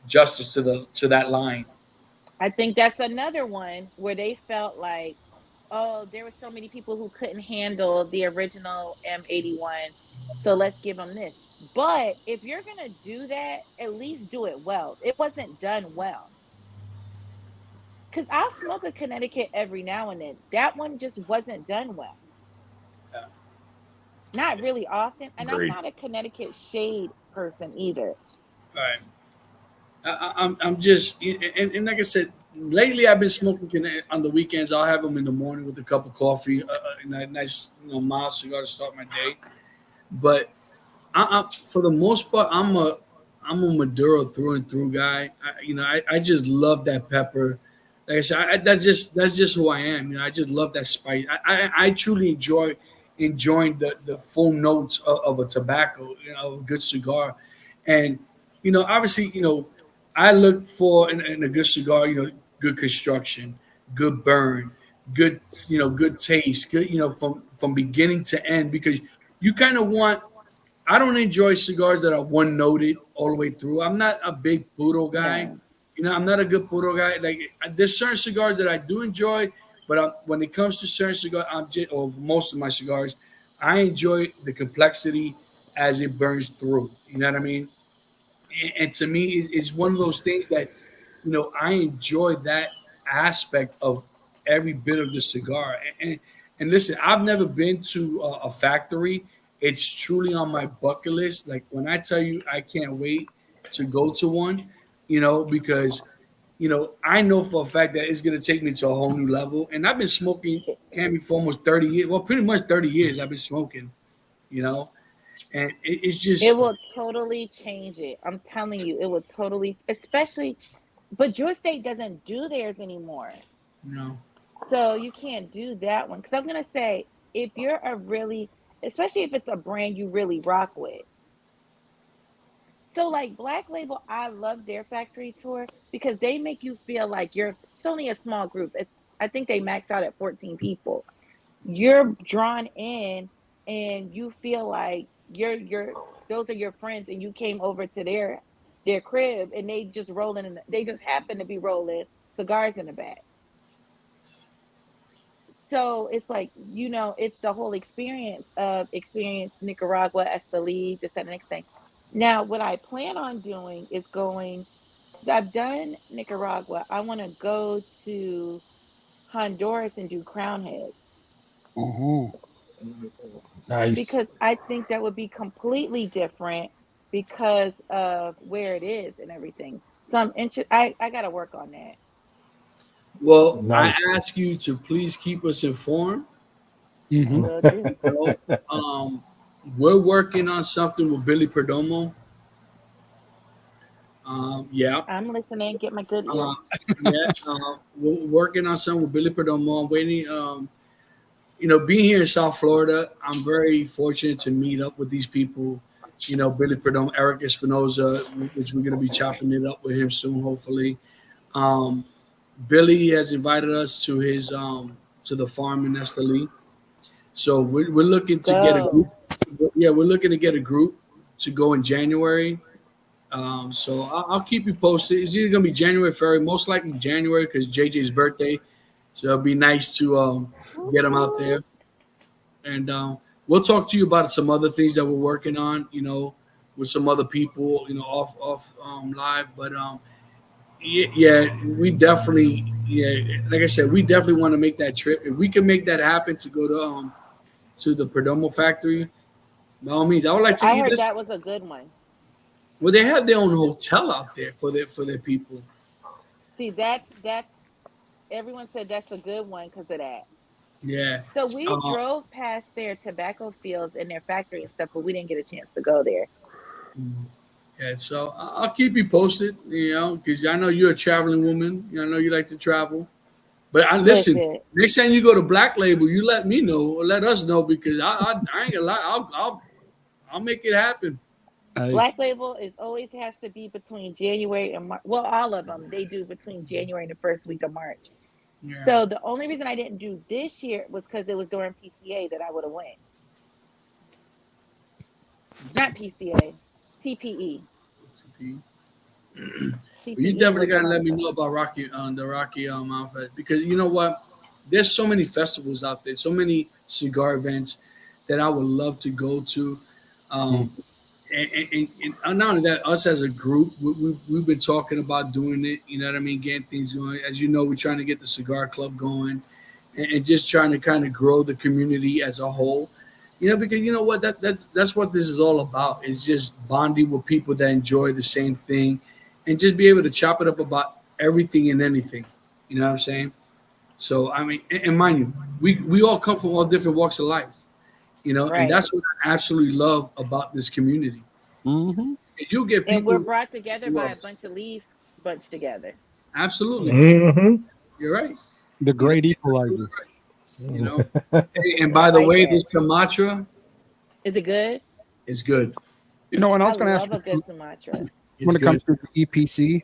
S3: justice to that line.
S7: I think that's another one where they felt like, oh, there were so many people who couldn't handle the original M81, so let's give them this. But if you're gonna do that, at least do it well. It wasn't done well. Because I'll smoke a Connecticut every now and then. That one just wasn't done well. Not really often. And I'm
S5: Agreed.
S7: not a Connecticut shade person either.
S3: All right. I'm just and like I said, lately I've been smoking on the weekends. I'll have them in the morning with a cup of coffee, and a nice mild cigar to start my day. But for the most part, I'm a Maduro through and through guy. I just love that pepper. Like I said, that's just who I am. I just love that spice. I truly enjoying the full notes of a tobacco, a good cigar, and obviously, I look for in a good cigar, good construction, good burn, good, good taste, good, from beginning to end, because you kind of want. I don't enjoy cigars that are one noted all the way through. I'm not a big puro guy.
S7: No.
S3: I'm not a good puro guy. Like there's certain cigars that I do enjoy, but when it comes to certain cigars, or most of my cigars, I enjoy the complexity as it burns through. You know what I mean? And to me, it's one of those things that I enjoy that aspect of every bit of the cigar. And listen, I've never been to a factory. It's truly on my bucket list. Like when I tell you, I can't wait to go to one, because I know for a fact that it's going to take me to a whole new level. And I've been smoking Cammi for almost 30 years. Well, pretty much 30 years I've been smoking, and it's just,
S7: It will totally change it. I'm telling you, it will totally, especially, but your state doesn't do theirs anymore. So you can't do that one. Because I was going to say, if you're especially if it's a brand you really rock with. So like Black Label, I love their factory tour because they make you feel like it's only a small group. I think they maxed out at 14 people. You're drawn in and you feel like those are your friends and you came over to their crib and they just they just happen to be rolling cigars in the back. So it's like, it's the whole experience of Nicaragua, Esteli, this, that, and the next thing. Now, what I plan on doing is I've done Nicaragua. I want to go to Honduras and do Crown Head.
S4: Nice.
S7: Because I think that would be completely different because of where it is and everything. So I got to work on that.
S3: Well,
S4: Nice.
S3: I ask you to please keep us informed.
S7: Will do.
S3: We're working on something with Billy Perdomo. Yeah.
S7: I'm listening. Get my good ear.
S3: We're working on something with Billy Perdomo. I'm waiting. Being here in South Florida, I'm very fortunate to meet up with these people. Billy Perdomo, Eric Espinoza, which we're going to be chopping it up with him soon, hopefully. Billy has invited us to his to the farm in Esteli. So we're looking to get a group. Yeah, we're looking to get a group to go in January. So I'll keep you posted. It's either gonna be January, February, most likely January because JJ's birthday. So it'll be nice to get him out there. And we'll talk to you about some other things that we're working on. With some other people. Off live, but yeah, we definitely, like I said, we definitely want to make that trip. If we can make that happen to go to the Perdomo factory, by all means, I would like to.
S7: I heard that was a good one.
S3: Well, they have their own hotel out there for their people.
S7: See, that's everyone said that's a good one because of that.
S3: Yeah.
S7: So we drove past their tobacco fields and their factory and stuff, but we didn't get a chance to go there.
S3: Yeah, so I'll keep you posted, because I know you're a traveling woman. I know you like to travel. But listen, next time you go to Black Label, you let me know or let us know because I ain't gonna lie, I'll make it happen.
S7: Black Label always has to be between January and March. Well, all of them they do between January and the first week of March. Yeah. So the only reason I didn't do this year was because it was during PCA that I would have went. Not PCA. TPE.
S3: You definitely gotta let me know about the Rocky Mountain Fest because you know what? There's so many festivals out there, so many cigar events that I would love to go to. And not only that, us as a group, we've been talking about doing it. You know what I mean? Getting things going. As you know, we're trying to get the cigar club going, and just trying to kind of grow the community as a whole. Because you know what? That's what this is all about. It's just bonding with people that enjoy the same thing, and just be able to chop it up about everything and anything. You know what I'm saying? So I mean, and mind you, we all come from all different walks of life. Right. And that's what I absolutely love about this community.
S6: Mm-hmm.
S3: You get people,
S7: and we're brought together by a bunch of leaves bunched together.
S3: Absolutely, You're right.
S6: The great equalizer.
S3: And by the way, this Sumatra,
S7: is it good?
S3: It's good.
S6: And I was going to ask
S7: a good Sumatra.
S6: When it comes to the EPC,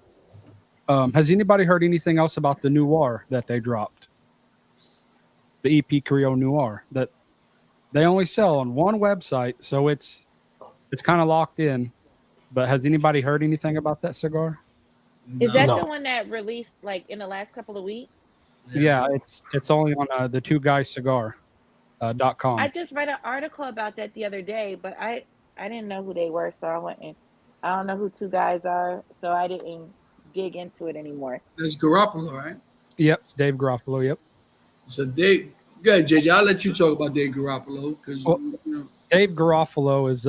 S6: has anybody heard anything else about the Noir that they dropped? the EP Creole Noir that they only sell on one website, so it's kind of locked in. But has anybody heard anything about that cigar?
S7: Is that
S4: No.
S7: the one that released like in the last couple of weeks?
S6: Yeah, it's only on the twoguycigar.com.
S7: I just read an article about that the other day, but I didn't know who they were, so I don't know who two guys are, so I didn't dig into it anymore.
S3: That's Garoppolo, right?
S6: Yep, it's Dave Garofalo. Yep.
S3: So Dave, good, JJ. I'll let you talk about Dave Garoppolo because
S6: Well, Dave Garofalo is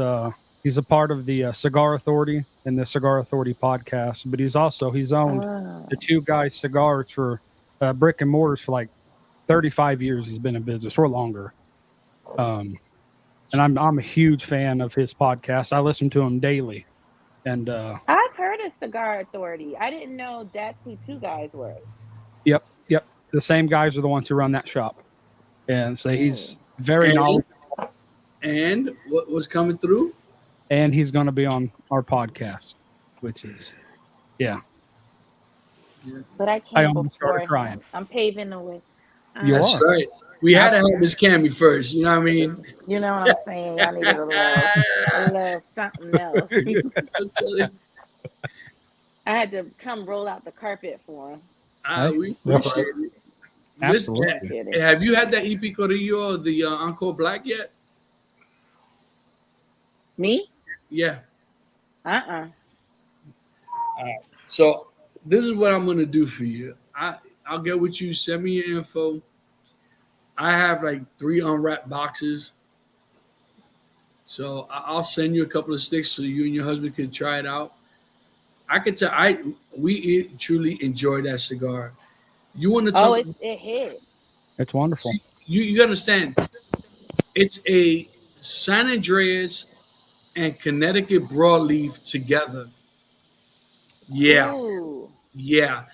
S6: he's a part of the Cigar Authority and the Cigar Authority podcast, but he's owned the Two Guys Cigars for brick and mortars for like 35 years. He's been in business or longer. And I'm a huge fan of his podcast. I listen to him daily. And
S7: I've heard of Cigar Authority. I didn't know that's who two guys were.
S6: Yep. The same guys are the ones who run that shop. And so he's very knowledgeable.
S3: And what was coming through?
S6: And he's going to be on our podcast, which is, yeah.
S7: But I
S6: I
S7: can't
S6: almost started crying.
S7: I'm paving the way.
S6: You
S3: That's
S6: are.
S3: right. We had to have Miss Cammi first. You know what I mean?
S7: You know what I'm saying? I needed a little something else. I had to come roll out the carpet for him.
S3: We appreciate it.
S6: Absolutely.
S3: Miss, have you had that EP Corillo, the Encore Black yet?
S7: Me?
S3: Yeah. So this is what I'm gonna do for you. I'll get with you. Send me your info. I have like 3 unwrapped boxes, so I'll send you a couple of sticks so you and your husband can try it out. I can tell we truly enjoy that cigar. You want to talk?
S7: Oh, it hit.
S6: It's wonderful.
S3: You understand? It's a San Andreas and Connecticut broadleaf together. Yeah.
S7: Ooh.
S3: Yeah.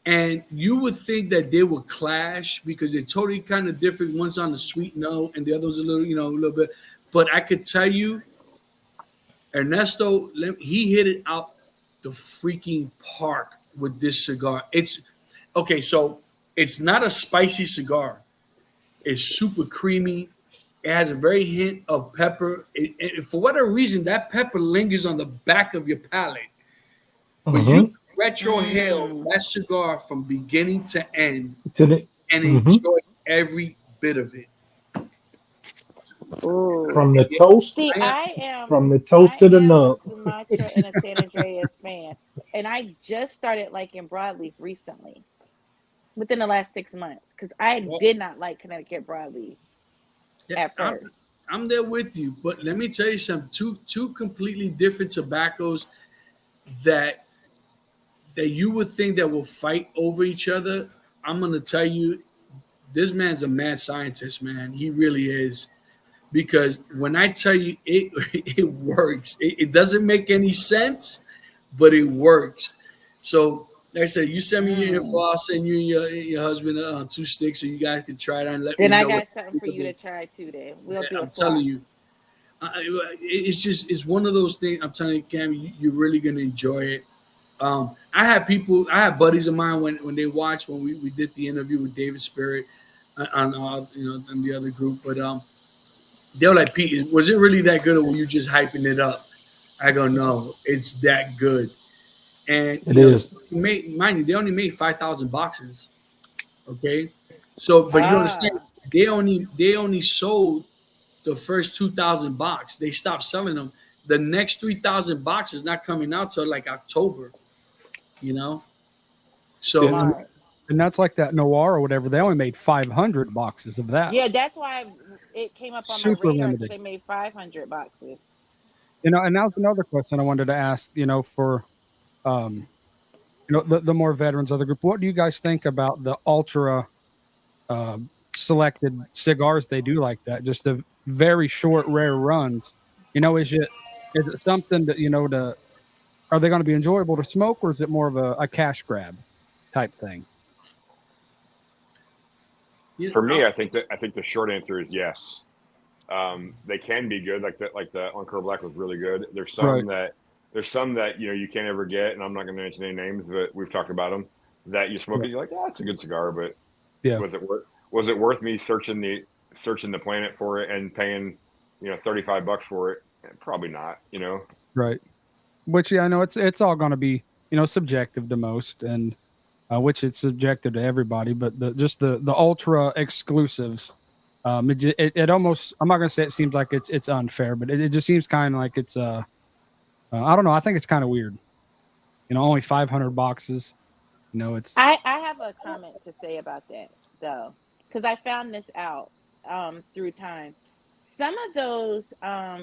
S3: And you would think that they would clash because they're totally kind of different. One's on the sweet note and the other's a little bit. But I could tell you, Ernesto, he hit it out the freaking park with this cigar. It's okay. So it's not a spicy cigar. It's super creamy. It has a very hint of pepper. For whatever reason, that pepper lingers on the back of your palate. But you retrohale that cigar from beginning to end and enjoy every bit of it.
S7: Ooh.
S4: From the toast,
S7: See, I am
S4: from the toast to the nub.
S7: a Sumatra and a San Andreas fan, and I just started liking broadleaf recently, within the last 6 months, because I did not like Connecticut broadleaf at first.
S3: I'm there with you, but let me tell you something. Two completely different tobaccos that you would think that will fight over each other. I'm gonna tell you, this man's a mad scientist, man. He really is. Because when I tell you it works. It doesn't make any sense, but it works. So like I said, you send me your info, I'll send you and your husband 2 sticks so you guys can try it out and let me know.
S7: Then I got something for you to try too. Then we'll do
S3: I'm telling you. It's one of those things. I'm telling you, Cam, you're really gonna enjoy it. I have buddies of mine when they watched when we did the interview with David Spirit on the other group, but they were like, Pete, was it really that good, or were you just hyping it up? I go, no, it's that good. And
S4: it is.
S3: Mind you, they only made 5,000 boxes. Okay, so but you understand, they only sold the first 2,000 boxes. They stopped selling them. The next 3,000 boxes not coming out till like October. So
S6: and that's like that Noir or whatever. They only made 500 boxes of that.
S7: Yeah, that's why it came up on
S6: Super
S7: my radar.
S6: limited.
S7: They made 500 boxes.
S6: And that was another question I wanted to ask. For the more veterans of the group, what do you guys think about the ultra selected cigars they do like that? Just the very short, rare runs. Is it something that are they going to be enjoyable to smoke, or is it more of a cash grab type thing?
S5: For me, I think the short answer is yes. They can be good, like the Encore Black was really good. There's some that you can't ever get, and I'm not going to mention any names, but we've talked about them. That you smoke it, you're like, it's a good cigar, but was it worth me searching the planet for it and paying, $35 for it? Probably not.
S6: Right. Which, yeah, I know it's all going to be, subjective to most, and which it's subjective to everybody, but the ultra exclusives, it almost, I'm not going to say it seems like it's unfair, but it just seems kind of like it's I don't know. I think it's kind of weird. Only 500 boxes. It's
S7: I have a comment to say about that though, because I found this out through time. Some of those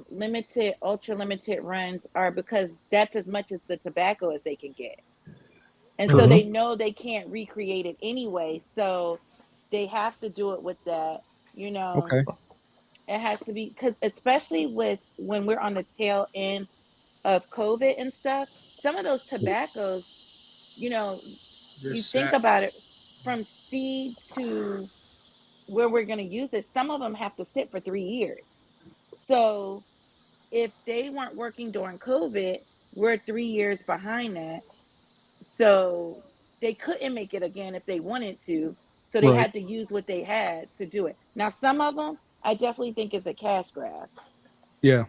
S7: limited, ultra limited runs are because that's as much as the tobacco as they can get. And so they know they can't recreate it anyway. So they have to do it with that,
S6: okay.
S7: It has to be, because especially with when we're on the tail end of COVID and stuff, some of those tobaccos, you think about it, from seed to where we're going to use it, some of them have to sit for 3 years. So if they weren't working during COVID, we're 3 years behind that. So they couldn't make it again if they wanted to. So they had to use what they had to do it. Now, some of them, I definitely think is a cash grab.
S6: Yeah.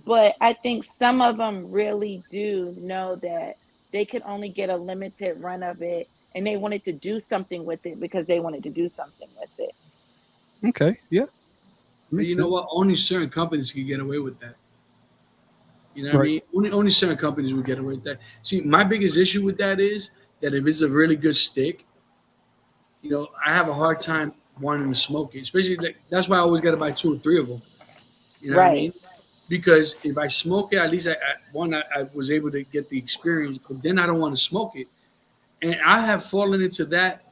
S7: But I think some of them really do know that they could only get a limited run of it, and they wanted to do something with it because they wanted to do something with it.
S6: Okay. Yeah.
S3: But you know what? Only certain companies can get away with that. You know what I mean? Only certain companies would get away with that. See, my biggest issue with that is that if it's a really good stick, I have a hard time wanting to smoke it. Especially that's why I always got to buy 2 or 3 of them. You know what I mean? Because if I smoke it, at least I was able to get the experience. But then I don't want to smoke it, and I have fallen into that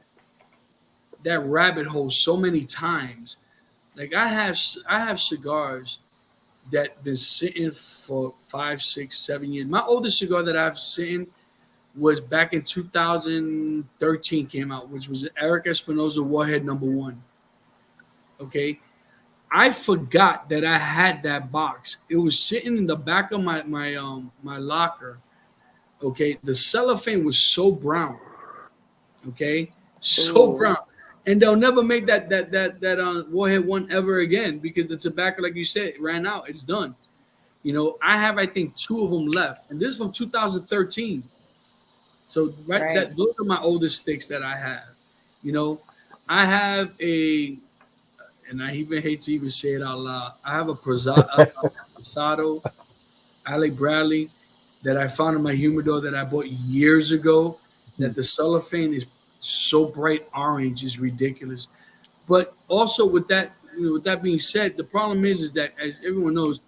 S3: rabbit hole so many times. Like I have cigars that been sitting for 5, 6, 7 years. My oldest cigar that I've sitting was back in 2013 came out, which was Eric Espinosa Warhead No. 1. Okay. I forgot that I had that box. It was sitting in the back of my locker. Okay. The cellophane was so brown. Okay. So brown. And they'll never make that Warhead 1 ever again because the tobacco, like you said, ran out. It's done. I have, I think, 2 of them left. And this is from 2013. So those are my oldest sticks that I have. I have and I even hate to even say it out loud, I have a Pasado Alec Bradley that I found in my humidor that I bought years ago, that the cellophane is so bright orange is ridiculous. But also with that being said, the problem is that, as everyone knows,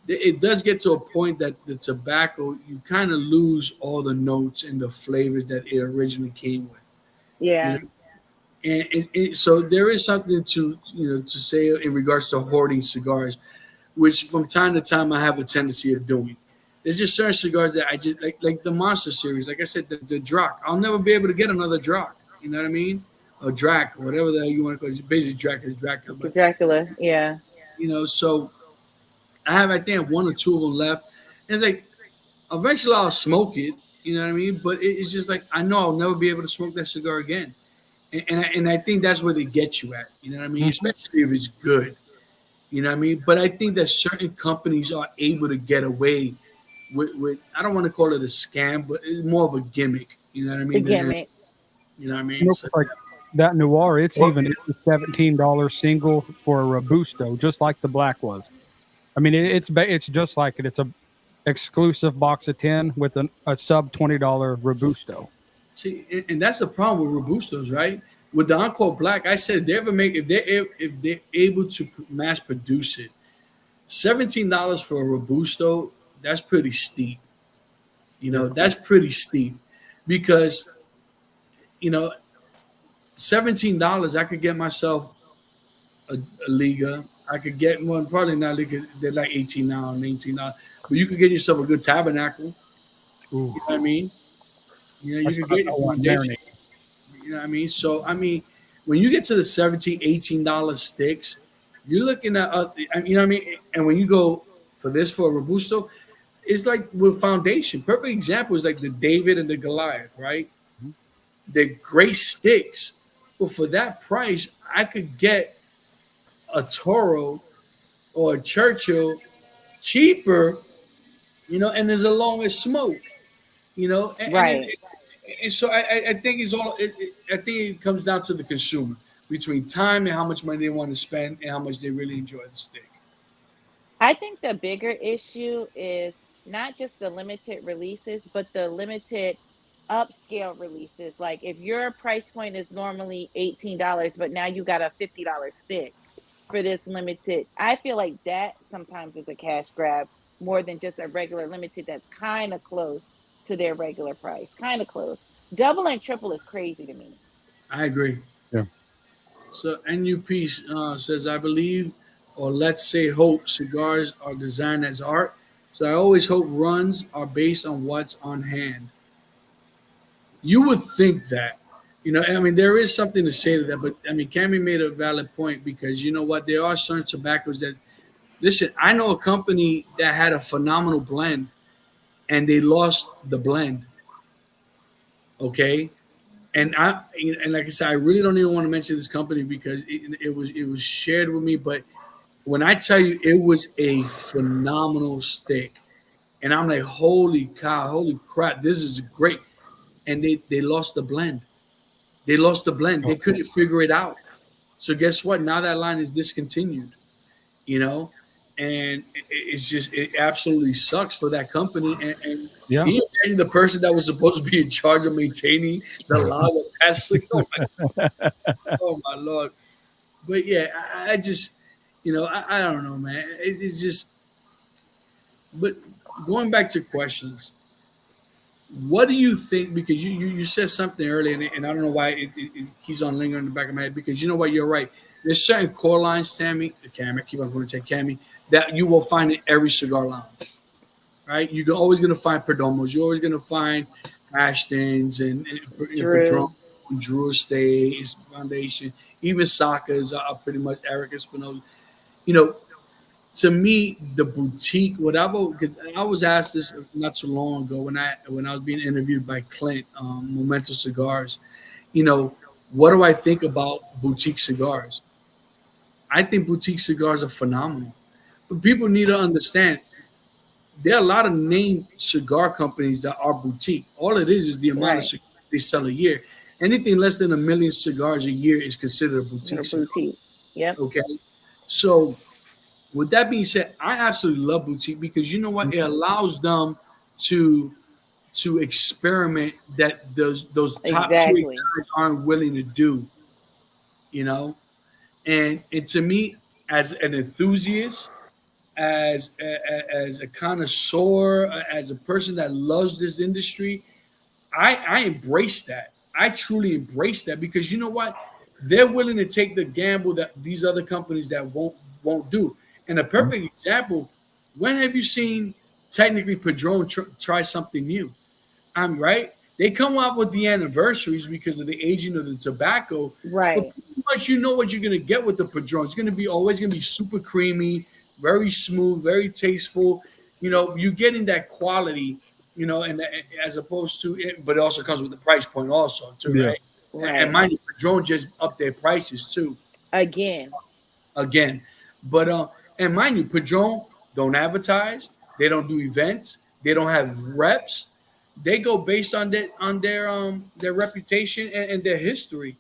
S3: it does get to a point that the tobacco, you kind of lose all the notes and the flavors that it originally came with.
S7: Yeah.
S3: And so there is something to say in regards to hoarding cigars, which from time to time I have a tendency of doing. There's just certain cigars that I just like the Monster series. Like I said, the Drac. I'll never be able to get another Drac. You know what I mean? Or Drac, or whatever the hell you want to call it. It's basically Dracula. But,
S7: Dracula, yeah.
S3: So I think I have 1 or 2 of them left. And it's like, eventually I'll smoke it. You know what I mean? But it's just like, I know I'll never be able to smoke that cigar again. And I think that's where they get you at. You know what I mean? Especially if it's good. You know what I mean? But I think that certain companies are able to get away with I don't want to call it a scam, but it's more of a gimmick. You know what I mean?
S7: A gimmick.
S3: You know what I mean? So,
S6: like that Noir, it's $17 single for a Robusto, just like the black was. I mean, it's just like it. It's a exclusive box of 10 with a sub $20 Robusto.
S3: See, and that's the problem with Robustos, right? With the Encore Black, I said if they're able to mass produce it, $17 for a Robusto, that's pretty steep. That's pretty steep because $17 I could get myself a Liga. I could get one, probably not Liga. They're like $18 now, $19. But you could get yourself a good Tabernacle.
S6: Ooh.
S3: You know what I mean? You can get your foundation. You know what I mean? So, I mean, when you get to the $17, $18 sticks, you're looking at, you know what I mean? And when you go for a Robusto, it's like with foundation. Perfect example is like the David and the Goliath, right? They're great sticks, but for that price, I could get a Toro or a Churchill cheaper, and there's a longer smoke,
S7: Right.
S3: and so I think it's all. I think it comes down to the consumer between time and how much money they want to spend and how much they really enjoy the steak.
S7: I think the bigger issue is not just the limited releases, but the limited upscale releases. Like if your price point is normally $18, but now you got a $50 stick for this limited. I feel like that sometimes is a cash grab more than just a regular limited that's kind of close to their regular price. Kind of close. Double and triple is crazy to me.
S3: I agree.
S6: Yeah.
S3: So NUP says, I believe, or let's say hope, cigars are designed as art. So I always hope runs are based on what's on hand. You would think that, I mean, there is something to say to that, but I mean, Cammy made a valid point because you know what? There are certain tobaccos that, listen, I know a company that had a phenomenal blend and they lost the blend. Okay. And like I said, I really don't even want to mention this company because it was shared with me. But when I tell you it was a phenomenal steak, and I'm like, holy cow, holy crap, this is great. And they lost the blend. They lost the blend. They couldn't figure it out. So guess what? Now that line is discontinued. And it absolutely sucks for that company. And
S6: Yeah.
S3: can you imagine the person that was supposed to be in charge of maintaining the lager passing? Oh my Lord. But yeah, I just, I don't know, man. It's just, but going back to questions, what do you think? Because you said something earlier, and I don't know why it keeps on lingering in the back of my head. Because you know what, you're right. There's certain core lines, Cammy, I keep on going to say Cammy, that you will find in every cigar lounge, right? You're always going to find Perdomos. You're always going to find Ashtons and Padron, Drew Estate, Foundation, even Saka's are pretty much Eric Espinosa. To me, the boutique, whatever. I was asked this not too long ago when I was being interviewed by Clint, Memento Cigars. What do I think about boutique cigars? I think boutique cigars are phenomenal, but people need to understand there are a lot of named cigar companies that are boutique. All it is the amount of cigars they sell a year. Anything less than 1 million cigars a year is considered a boutique cigar.
S7: Yep.
S3: Okay, so. With that being said, I absolutely love boutique because you know what? It allows them to experiment that those top tier guys aren't willing to do. And to me, as an enthusiast, as a connoisseur, as a person that loves this industry, I embrace that. I truly embrace that because you know what? They're willing to take the gamble that these other companies that won't do. And a perfect example, when have you seen technically Padron try something new? I'm right. They come up with the anniversaries because of the aging of the tobacco.
S7: Right.
S3: But pretty much you know what you're going to get with the Padron. It's going to be always going to be super creamy, very smooth, very tasteful. You're getting that quality, and as opposed to it, but it also comes with the price point also, too, right? And mind you, Padron just up their prices, too.
S7: Again.
S3: But and mind you, Padron don't advertise. They don't do events. They don't have reps. They go based on their reputation and their history,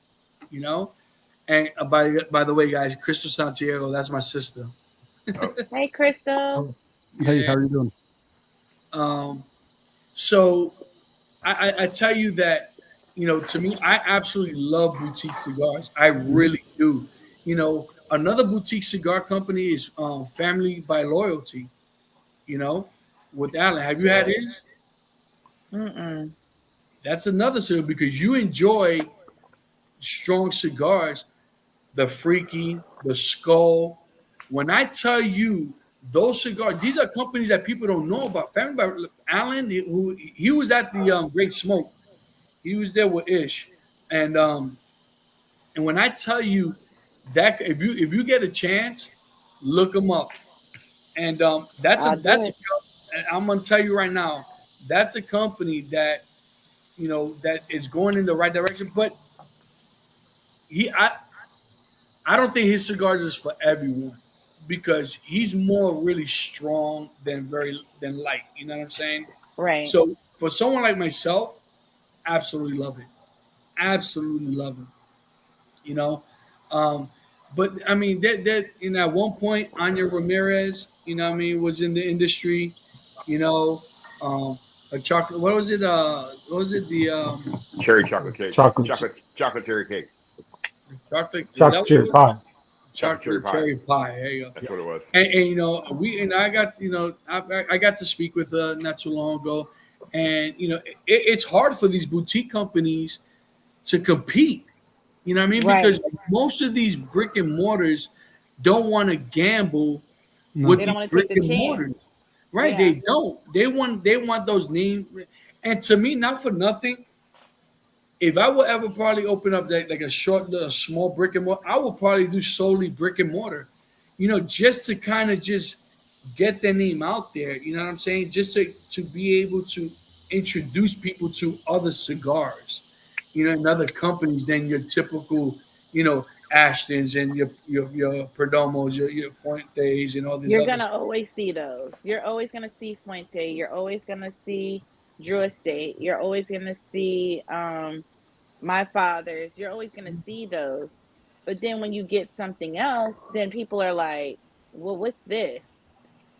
S3: And by the way, guys, Crystal Santiago, that's my sister.
S7: Hey, Crystal.
S6: Hey, how are you doing?
S3: So I tell you that, to me, I absolutely love boutique cigars. I really do. Another boutique cigar company is Family by Loyalty, with Alan. Have you had his?
S7: Mm-mm.
S3: That's another cigar because you enjoy strong cigars, the Freaky, the Skull. When I tell you those cigars, these are companies that people don't know about. Family by Alan, he was at the Great Smoke. He was there with Ish. And when I tell you that if you get a chance, look them up. And I'm gonna tell you right now, that's a company that that is going in the right direction. But I don't think his cigars is for everyone because he's more really strong than light. You know what I'm saying?
S7: Right.
S3: So for someone like myself, absolutely love it. Absolutely love it. You know, um, but I mean that at one point Anya Ramirez, you know, what I mean, was in the industry. You know, a chocolate. What was it? What was it? The
S5: Cherry chocolate cake,
S4: Chocolate,
S5: chocolate cherry cake,
S3: chocolate. Is that
S4: chocolate
S3: what it
S4: cherry
S3: was?
S4: pie.
S5: chocolate cherry
S3: Chocolate
S5: pie.
S3: cherry pie. There you go.
S5: That's what it was.
S3: And you know, I got I got to speak with her not too long ago, and you know, it's hard for these boutique companies to compete. You know what I mean?
S7: Right.
S3: Because most of these brick and mortars don't want to gamble
S6: No.
S3: with
S7: They
S3: the
S7: don't want to
S3: brick
S7: take the
S3: and
S7: chance.
S3: mortars, right?
S7: Yeah.
S3: They don't. They want those names. And to me, not for nothing, if I would ever probably open up like a small brick and mortar, I would probably do solely brick and mortar. You know, just to kind of just get their name out there. You know what I'm saying? Just to be able to introduce people to other cigars, you know, and other companies than your typical, you know, Ashtons and your Perdomos, your Fuentes, and all these
S7: You're
S3: other.
S7: gonna always see those. You're always gonna see Fuente. You're always gonna see Drew Estate. You're always gonna see my father's. You're always gonna see those. But then when you get something else, then people are like, "Well, what's this?"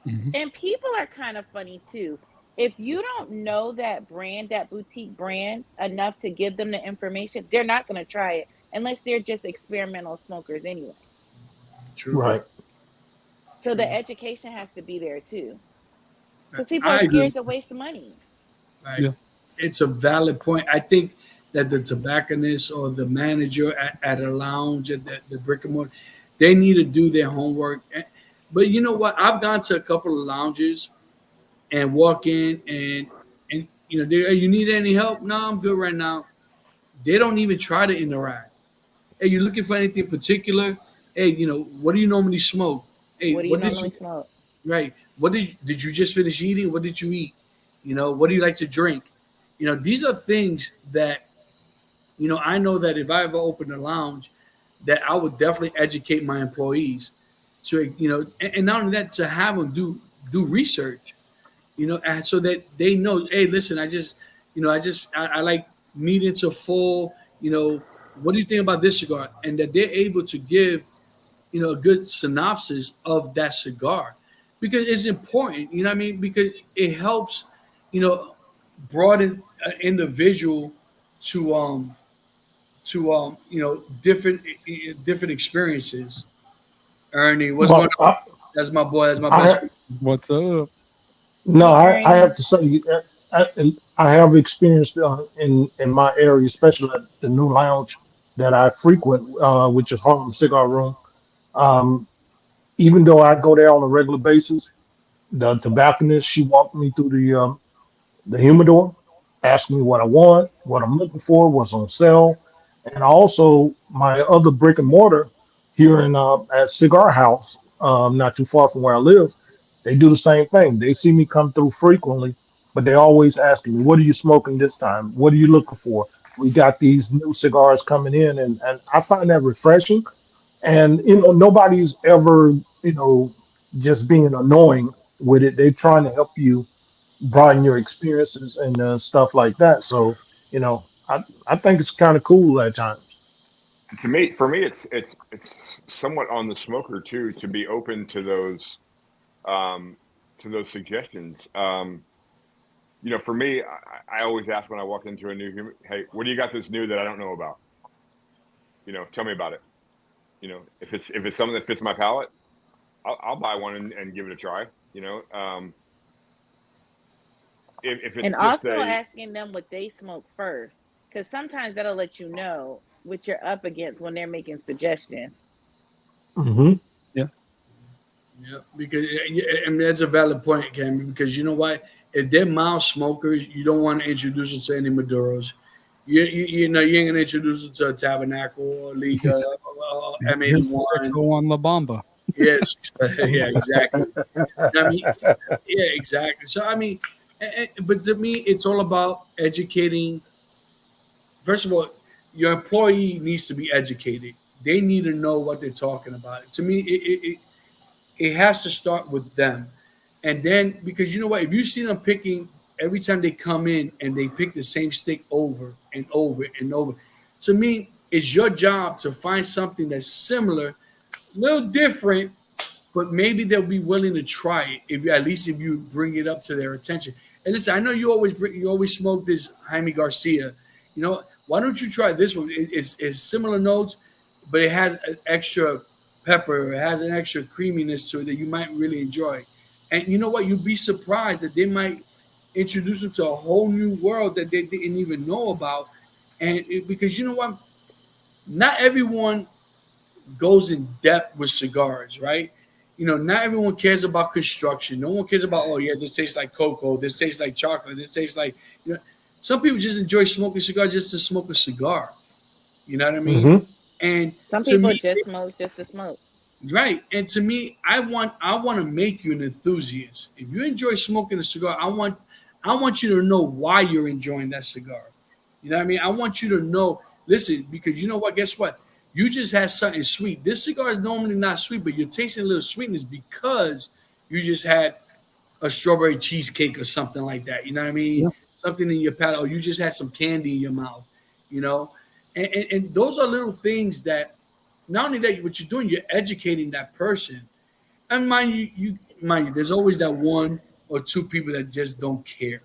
S6: Mhm.
S7: And people are kind of funny too. If you don't know that brand, that boutique brand, enough to give them the information, they're not going to try it unless they're just experimental smokers anyway.
S3: True.
S4: Right.
S7: So the
S3: True.
S7: education has to be there too, because people are
S3: I agree.
S7: scared to waste money.
S3: Right.
S6: Yeah.
S3: It's a valid point. I think that the tobacconist or the manager at a lounge at the brick and mortar, they need to do their homework. But you know what? I've gone to a couple of lounges and walk in and you know, hey, you need any help? No, I'm good right now. They don't even try to interact. Hey, you looking for anything particular? Hey, you know, what do you normally smoke? Hey,
S7: What do you
S3: what did you
S7: normally smoke?
S3: right? What did you just finish eating? What did you eat? You know, what do you like to drink? You know, these are things that, you know, I know that if I ever open a lounge, that I would definitely educate my employees to, you know, and not only that, to have them do research, you know, and so that they know, hey, listen, I like medium to full, you know, what do you think about this cigar? And that they're able to give, you know, a good synopsis of that cigar because it's important, you know what I mean? Because it helps, you know, broaden an individual to you know, different experiences. Ernie, what's going
S4: Well,
S3: on? That's my boy. That's my best
S4: I
S3: friend.
S6: What's up?
S4: no,
S7: Hey,
S4: I
S7: Ernie.
S4: have to say, I have experienced in my area, especially at the new lounge that I frequent, which is Harlem Cigar Room. Um, Even though I go there on a regular basis, the tobacconist she walked me through the humidor, asked me what I want, what I'm looking for, what's on sale, and also my other brick and mortar here in at Cigar House, not too far from where I live. They do the same thing. They see me come through frequently, but they always asking me, "What are you smoking this time? What are you looking for?" We got these new cigars coming in, and I find that refreshing. And nobody's ever just being annoying with it. They're trying to help you broaden your experiences and stuff like that. So, I think it's kind of cool at times.
S5: To me, for me, it's somewhat on the smoker too to be open um, to those suggestions. You know, for me, I always ask when I walk into a new human, hey, what do you got that's new that I don't know about? You know, tell me about it. You know, if it's something that fits my palate, I'll buy one and give it a try. You know, if
S7: And
S5: it's just
S7: also
S5: a
S7: asking them what they smoke first, because sometimes that'll let you know what you're up against when they're making suggestions.
S4: Hmm.
S6: Yeah.
S3: Yeah, because I mean that's a valid point, Cammy. Because you know what, if they're mild smokers, you don't want to introduce them to any Maduros. You know you ain't gonna introduce them to a Tabernacle or Liga or
S6: Here's the
S3: M81.
S6: 601 La Bamba.
S3: Yes, yeah, exactly. I mean, yeah, exactly. So I mean, but to me, it's all about educating. First of all, your employee needs to be educated. They need to know what they're talking about. To me, it has to start with them. And then, because you know what, if you see them picking every time they come in and they pick the same stick over and over and over, to me, it's your job to find something that's similar, a little different, but maybe they'll be willing to try it if you, at least if you bring it up to their attention. And listen, I know you always smoke this Jaime Garcia. You know, why don't you try this one? It's similar notes, but it has an extra pepper. It has an extra creaminess to it that you might really enjoy. And you know what? You'd be surprised that they might introduce them to a whole new world that they didn't even know about. Because you know what? Not everyone goes in depth with cigars, right? You know, not everyone cares about construction. No one cares about, oh yeah, this tastes like cocoa, this tastes like chocolate, this tastes like, you know. Some people just enjoy smoking cigars just to smoke a cigar. You know what I mean?
S4: Mm-hmm.
S3: And
S7: Some
S3: to
S7: people
S3: me,
S7: just smoke just to smoke.
S3: right. And to me, I want to make you an enthusiast. If you enjoy smoking a cigar, I want you to know why you're enjoying that cigar. You know what I mean? I want you to know, listen, because you know what? Guess what? You just had something sweet. This cigar is normally not sweet, but you're tasting a little sweetness because you just had a strawberry cheesecake or something like that. You know what I mean?
S6: Yeah.
S3: Something in your palate, or you just had some candy in your mouth, you know? And those are little things that not only that, what you're doing, you're educating that person. And mind you, there's always that one or two people that just don't care.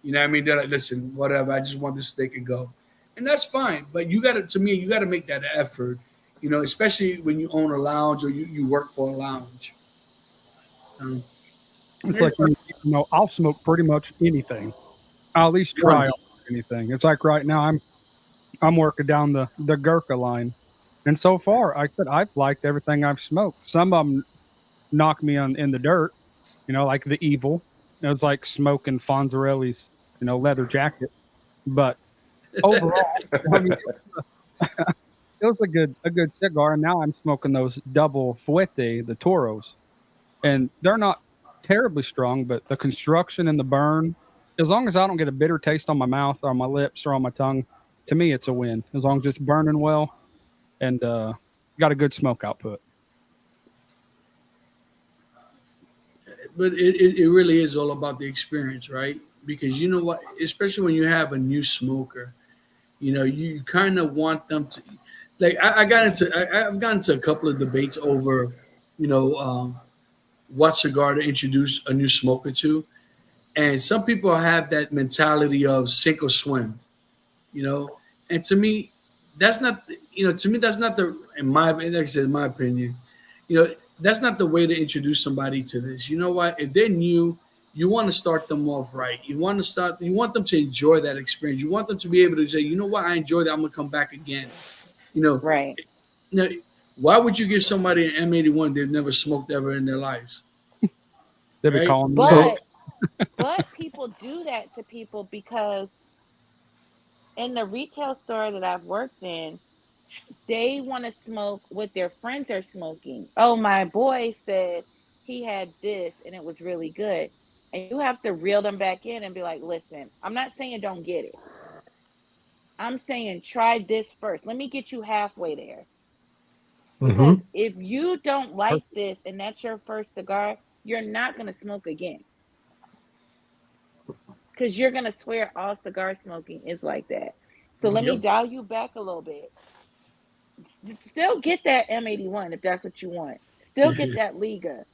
S3: You know what I mean? They're like, listen, whatever, I just want this steak and go. And that's fine. But to me, you gotta make that effort, you know, especially when you own a lounge or you work for a lounge. Um,
S6: It's like, you know, I'll smoke pretty much anything. I'll at least try anything. It's like right now I'm working down the Gurkha line, and so far I've liked everything I've smoked. Some of them knock me in the dirt, you know, like the Evil. It was like smoking Fonzarelli's, you know, leather jacket. But overall, I mean, it was a good cigar. And now I'm smoking those double Fuete, the Toros, and they're not terribly strong, but the construction and the burn, as long as I don't get a bitter taste on my mouth or on my lips or on my tongue, to me it's a win. As long as it's burning well and got a good smoke output.
S3: but it really is all about the experience, right? Because you know what, especially when you have a new smoker, you know, you kind of want them to, like, I've gotten into a couple of debates over, you know, what cigar to introduce a new smoker to. And some people have that mentality of sink or swim, you know. And to me, that's not, you know, to me, that's not the, in my, like I said, in my opinion, you know, that's not the way to introduce somebody to this. You know what? If they're new, you want to start them off right. You want them to enjoy that experience. You want them to be able to say, you know what, I enjoyed that. I'm gonna come back again. You know,
S7: Right.
S3: now, why would you give somebody an M81 they've never smoked ever in their lives?
S6: They be
S3: Right.
S6: calling me.
S7: But but people do that to people because in the retail store that I've worked in, they want to smoke what their friends are smoking. Oh, my boy said he had this and it was really good. And you have to reel them back in and be like, listen, I'm not saying don't get it. I'm saying try this first. Let me get you halfway there.
S4: Mm-hmm.
S7: Because if you don't like this and that's your first cigar, you're not going to smoke again. Because you're going to swear all cigar smoking is like that. So let me
S3: Yep.
S7: dial you back a little bit. Still get that M81 if that's what you want. Still get that Liga.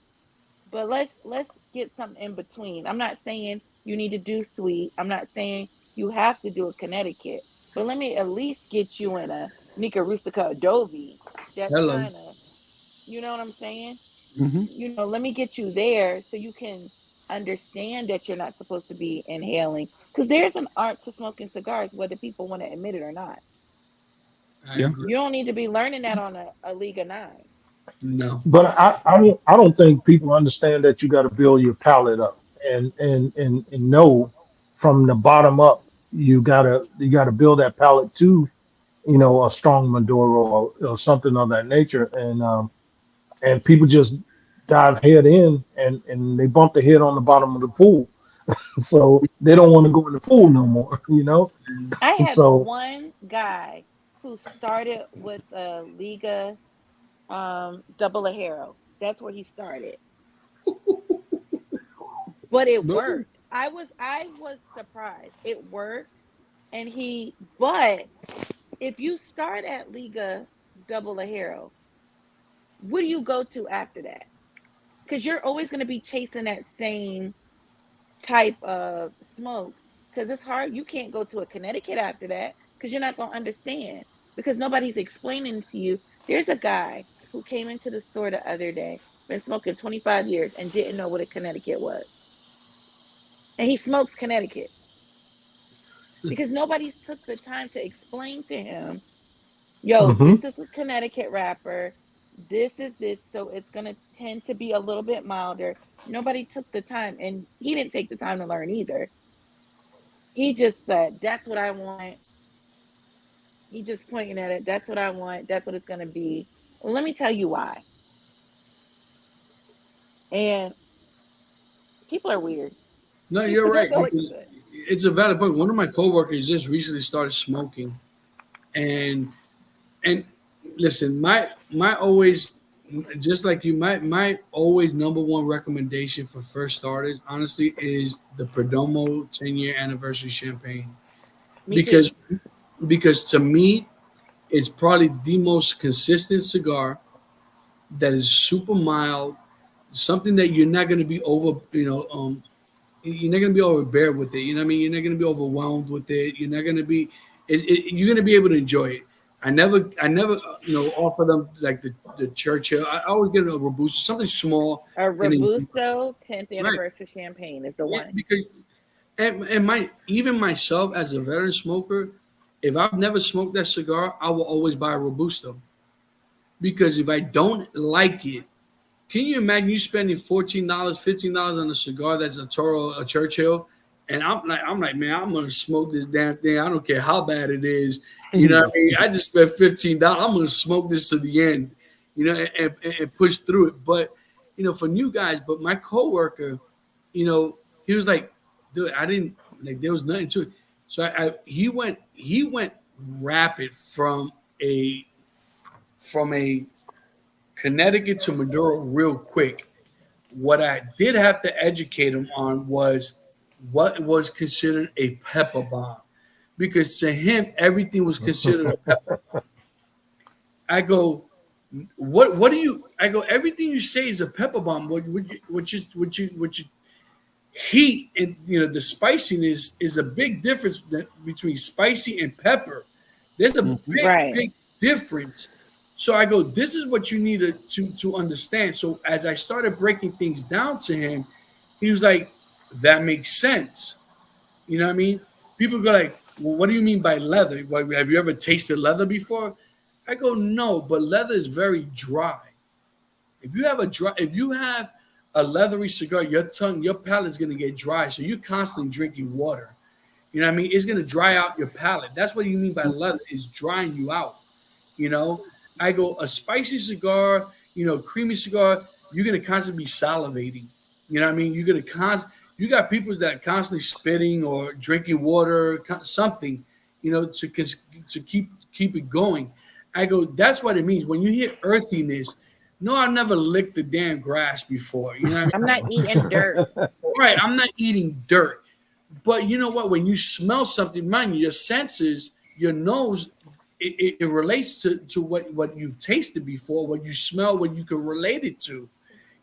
S7: But let's get something in between. I'm not saying you need to do sweet. I'm not saying you have to do a Connecticut. But let me at least get you in a Nica Rustica Adobe. That's
S3: Hello.
S7: kind of, you know what I'm saying?
S6: Hmm.
S7: You know, let me get you there so you can understand that you're not supposed to be inhaling. Because there's an art to smoking cigars, whether people want to admit it or not.
S3: I
S6: Yeah.
S3: agree.
S7: You don't need to be learning that on a Liga 9.
S3: No.
S4: But I don't think people understand that you got to build your palate up and know from the bottom up you gotta build that palate to, you know, a strong Maduro or something of that nature. And people just dive head in and they bump their head on the bottom of the pool. So they don't want to go in the pool no more, you know?
S7: I
S4: And
S7: had
S4: so
S7: one guy who started with Liga Double Hero. That's where he started. But it worked. I was surprised. It worked. But if you start at Liga Double Hero, what do you go to after that? Because you're always going to be chasing that same type of smoke. Because it's hard. You can't go to a Connecticut after that because you're not going to understand. Because nobody's explaining to you. There's a guy who came into the store the other day, been smoking 25 years and didn't know what a Connecticut was. And he smokes Connecticut. Because nobody took the time to explain to him, yo, this is a Connecticut wrapper. This is this. So it's going to tend to be a little bit milder. Nobody took the time. And he didn't take the time to learn either. He just said, that's what I want. He just pointing at it. That's what I want. That's what it's going to be. Well, let me tell you why. And people are weird.
S3: No, you're right.
S7: That's all I can say.
S3: It's a valid point. One of my coworkers just recently started smoking, and listen, my always, just like you, my always number one recommendation for first starters, honestly, is the Perdomo 10-year anniversary champagne, because to me, it's probably the most consistent cigar that is super mild, something that you're not going to be over, you're not going to be overbeared with it. You know what I mean? You're not going to be overwhelmed with it. You're not going to be, you're going to be able to enjoy it. I never, offer them like the Churchill. I always get a Robusto, something small.
S7: A Robusto 10th anniversary champagne is the one.
S3: Because, even myself as a veteran smoker, if I've never smoked that cigar, I will always buy a Robusto. Because if I don't like it, can you imagine you spending $14, $15 on a cigar that's a Toro, a Churchill, and I'm like, man, I'm gonna smoke this damn thing. I don't care how bad it is. You know what I mean? I just spent $15. I'm gonna smoke this to the end, and push through it. But for new guys, but my coworker, he was like, dude, I didn't like. There was nothing to it. So he went rapid from a Connecticut to Maduro real quick. What I did have to educate him on was what was considered a pepper bomb, because to him everything was considered a pepper. I go, what do you? I go, everything you say is a pepper bomb. What you heat and the spiciness is a big difference between spicy and pepper. There's a big difference. So I go, this is what you need to understand. So as I started breaking things down to him, he was like, that makes sense. You know what I mean? People go like, well, what do you mean by leather? Have you ever tasted leather before? I go, no, but leather is very dry. If you have a leathery cigar, your palate is going to get dry. So you're constantly drinking water. You know what I mean? It's going to dry out your palate. That's what you mean by leather, is drying you out. I go, a spicy cigar, creamy cigar, you're going to constantly be salivating. You know what I mean? You got people that are constantly spitting or drinking water, something, to keep it going. I go, that's what it means. When you hear earthiness, no, I've never licked the damn grass before. You know what I mean?
S7: I'm not eating dirt.
S3: Right, I'm not eating dirt. But you know what? When you smell something, mind you, your senses, your nose, it relates to what you've tasted before, what you smell, what you can relate it to.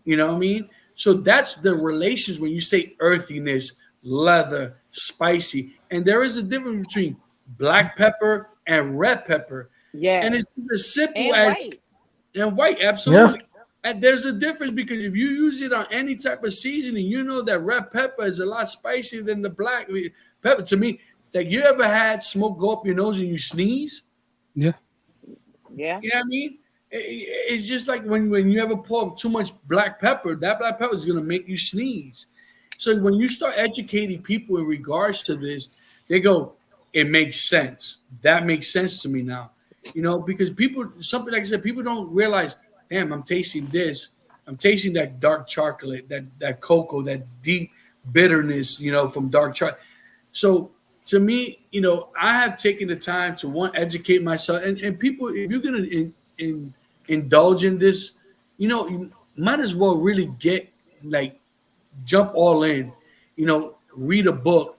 S3: You know what I mean? So that's the relations when you say earthiness, leather, spicy. And there is a difference between black pepper and red pepper.
S7: Yeah.
S3: And it's as simple
S7: and
S3: as
S7: white.
S3: And white, absolutely.
S4: Yeah.
S3: And there's a difference, because if you use it on any type of seasoning, that red pepper is a lot spicier than the black pepper. To me, like, you ever had smoke go up your nose and you sneeze?
S6: Yeah.
S7: Yeah.
S3: You know what I mean? It's just like when you ever pour too much black pepper, that black pepper is going to make you sneeze. So when you start educating people in regards to this, they go, it makes sense. That makes sense to me now. Because something like I said, people don't realize, damn, I'm tasting this. I'm tasting that dark chocolate, that cocoa, that deep bitterness, from dark chocolate. So to me, I have taken the time to educate myself and people. If you're gonna indulge in this, you might as well really get like jump all in. Read a book,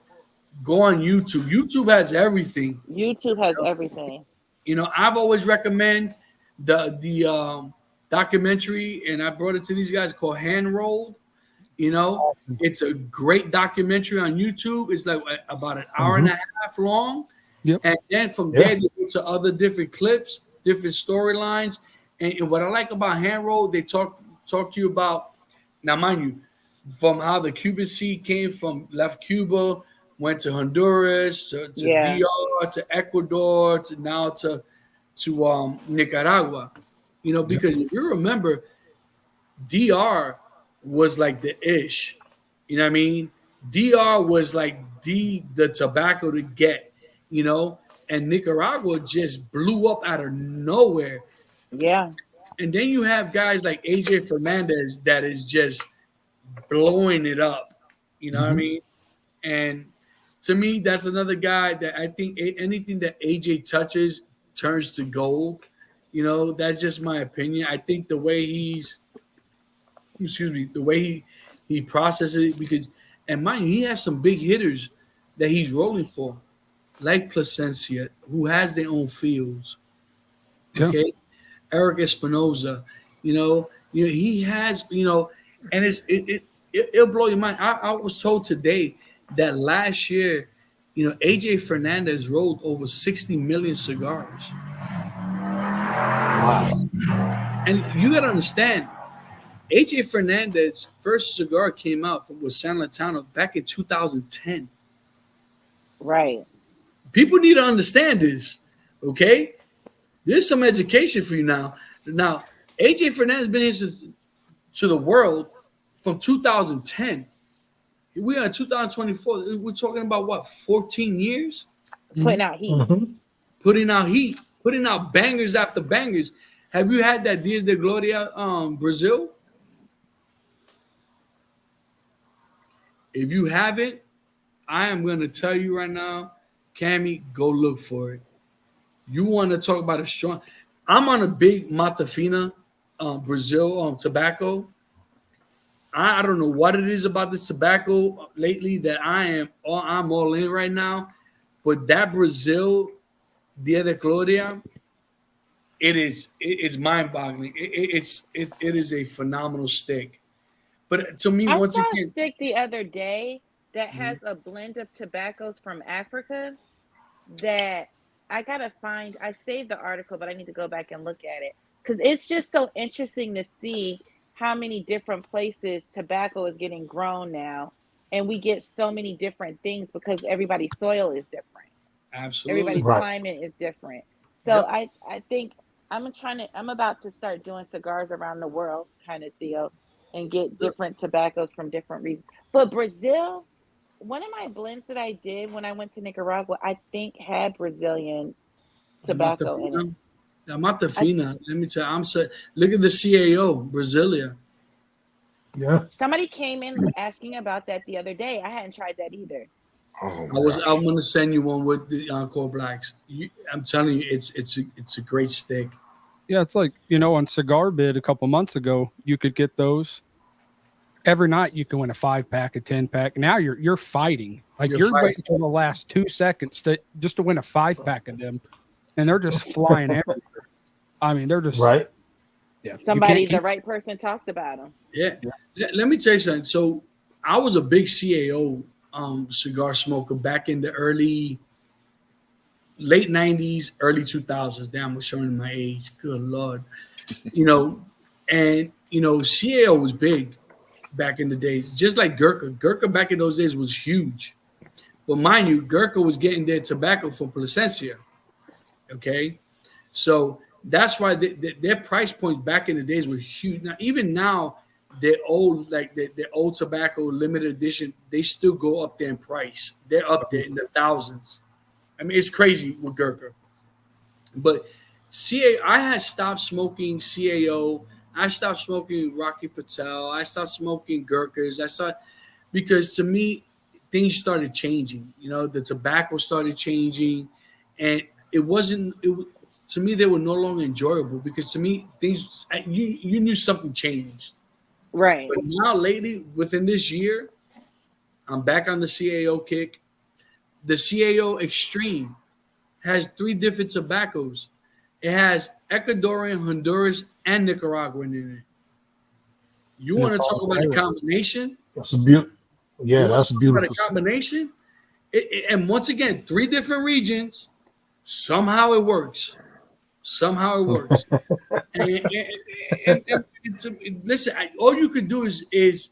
S3: go on YouTube. YouTube has everything.
S7: YouTube has everything.
S3: I've always recommend the documentary, and I brought it to these guys called Hand Rolled. It's a great documentary on YouTube. It's like about an hour and a half long.
S6: Yep.
S3: And then from there, you go to other different clips, different storylines. And what I like about Hand Roll, they talk to you about, now mind you, from how the Cuban seed came from, left Cuba, went to Honduras, to DR, to Ecuador, to now to Nicaragua. Because if you remember, DR was like the ish. You know what I mean? DR was like the tobacco to get, and Nicaragua just blew up out of nowhere.
S7: Yeah.
S3: And then you have guys like AJ Fernandez that is just blowing it up. You know what I mean? And to me, that's another guy that I think anything that AJ touches turns to gold. That's just my opinion. I think the way the way he processes it, because, and mind you, he has some big hitters that he's rolling for, like Placencia, who has their own fields.
S6: Yeah.
S3: Okay, Eric Espinoza, he has, and it'll blow your mind. I was told today that last year, AJ Fernandez rolled over 60 million cigars. Wow. And you got to understand, AJ Fernandez's first cigar came out with San Latano back in 2010.
S7: Right.
S3: People need to understand this, okay? There's some education for you now. Now, AJ Fernandez has been here to the world from 2010. We are in 2024. We're talking about what, 14 years?
S7: Putting out heat.
S3: Putting out heat. Putting out bangers after bangers. Have you had that Dias de Gloria Brazil? If you haven't, I am going to tell you right now, Cammi, go look for it. You want to talk about a strong... I'm on a big Mata Fina Brazil tobacco. I don't know what it is about this tobacco lately that I'm all in right now. But that Brazil Dia de Gloria, it is mind-boggling. It is a phenomenal stick. But to me,
S7: I
S3: once
S7: saw
S3: again,
S7: a stick the other day that has a blend of tobaccos from Africa that I gotta find. I saved the article, but I need to go back and look at it because it's just so interesting to see how many different places tobacco is getting grown now, and we get so many different things because everybody's soil is different.
S3: Absolutely,
S7: everybody's climate is different. So I think I'm about to start doing cigars around the world, kind of Theo, and get different tobaccos from different regions. But Brazil, one of my blends that I did when I went to Nicaragua, I think had Brazilian tobacco in it.
S3: La Mata Fina, let me tell you, I'm saying, look at the CAO, Brasilia.
S4: Yeah.
S7: Somebody came in asking about that the other day. I hadn't tried that either.
S3: I'm gonna send you one with the Encore Blacks. I'm telling you, it's a great stick.
S6: Yeah, it's like, on Cigar Bid a couple months ago, you could get those. Every night you can win a 5-pack, a 10-pack. Now you're fighting. Like you're waiting for the last 2 seconds just to win a 5-pack of them. And they're just flying everywhere. I mean, they're just
S4: right.
S7: Yeah. The right person talked about them.
S3: Yeah. Let me tell you something. So I was a big CAO cigar smoker back in the late 90s, early 2000s. Damn, I'm showing my age. Good Lord. And CAO was big back in the days, just like Gurkha. Gurkha back in those days was huge. But mind you, Gurkha was getting their tobacco from Placencia. Okay, so that's why their price points back in the days were huge. Now, even now, their old tobacco limited edition, they still go up there in price. They're up there in the thousands. I mean, it's crazy with Gurkha. But I had stopped smoking CAO. I stopped smoking Rocky Patel. I stopped smoking Gurkhas. Because to me, things started changing. You know, the tobacco started changing, and it wasn't. To me, they were no longer enjoyable because to me, things you knew something changed.
S7: Right.
S3: But now, lately, within this year, I'm back on the CAO kick. The CAO Extreme has 3 different tobaccos. It has Ecuadorian, Honduras, and Nicaraguan in it. You
S4: And
S3: want
S4: it's
S3: to
S4: all
S3: talk about a
S4: flavor.
S3: combination?
S4: It's a beautiful.
S3: You
S4: Yeah,
S3: want
S4: that's
S3: to
S4: a
S3: talk about a
S4: beautiful.
S3: combination? And once again, 3 different regions. Somehow it works. Somehow it works. And listen, all you could do is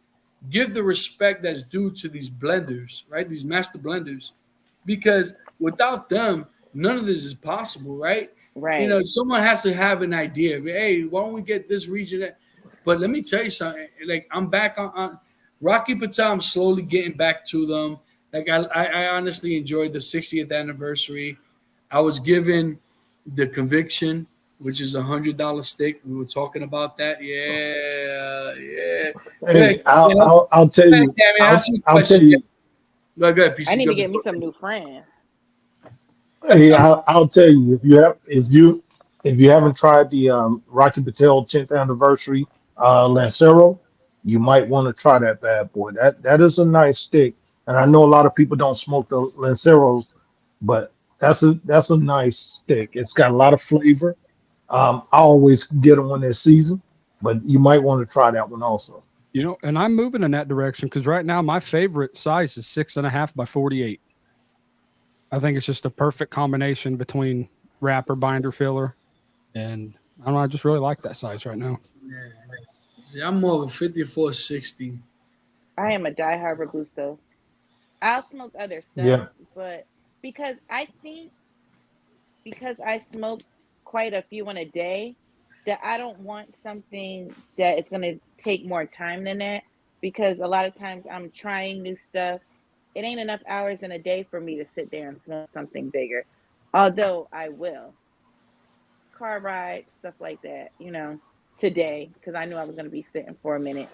S3: give the respect that's due to these blenders, right? These master blenders, because without them, none of this is possible, right? You know,
S7: Right.
S3: someone has to have an idea. Hey, why don't we get this region? But let me tell you something. Like I'm back on Rocky Patel. I'm slowly getting back to them. Like I honestly enjoyed the 60th anniversary. I was given the Conviction, which is $100 stick. We were talking about that. Yeah, yeah. Go ahead,
S4: Hey, I'll tell
S3: go ahead,
S4: you.
S3: Cammy. Ask you a
S4: I'll tell
S3: question.
S4: you.
S3: Go ahead,
S7: I
S3: PC.
S7: need
S3: Go
S7: to get me
S3: before.
S7: some new friends.
S4: Hey, I'll tell you. If you haven't tried the Rocky Patel 10th anniversary Lancero, you might want to try that bad boy. That is a nice stick, and I know a lot of people don't smoke the Lanceros, but that's a nice stick. It's got a lot of flavor. I always get them when they're seasoned, but you might want to try that one also.
S6: You know, and I'm moving in that direction because right now my favorite size is 6.5 by 48. I think it's just a perfect combination between wrapper, binder, filler, and I don't know. I just really like that size right now.
S3: Yeah. See, I'm more of a 5460.
S7: I am a diehard Robusto. I'll smoke other stuff,
S4: Yeah.
S7: but because I think because I smoke quite a few in a day, that I don't want something that is going to take more time than that. Because a lot of times I'm trying new stuff. It ain't enough hours in a day for me to sit there and smoke something bigger. Although I will. Car ride, stuff like that, today, because I knew I was going to be sitting for a minute.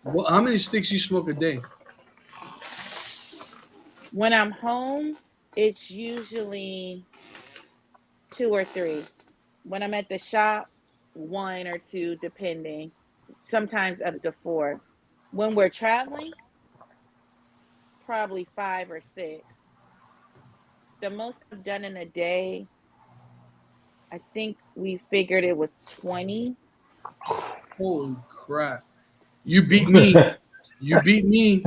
S3: Well, how many sticks you smoke a day?
S7: When I'm home, it's usually 2 or 3. When I'm at the shop, 1 or 2, depending. Sometimes up to 4. When we're traveling, probably 5 or 6. The most I've done in a day, I think we figured it was 20.
S3: Holy crap. You beat me. You beat me.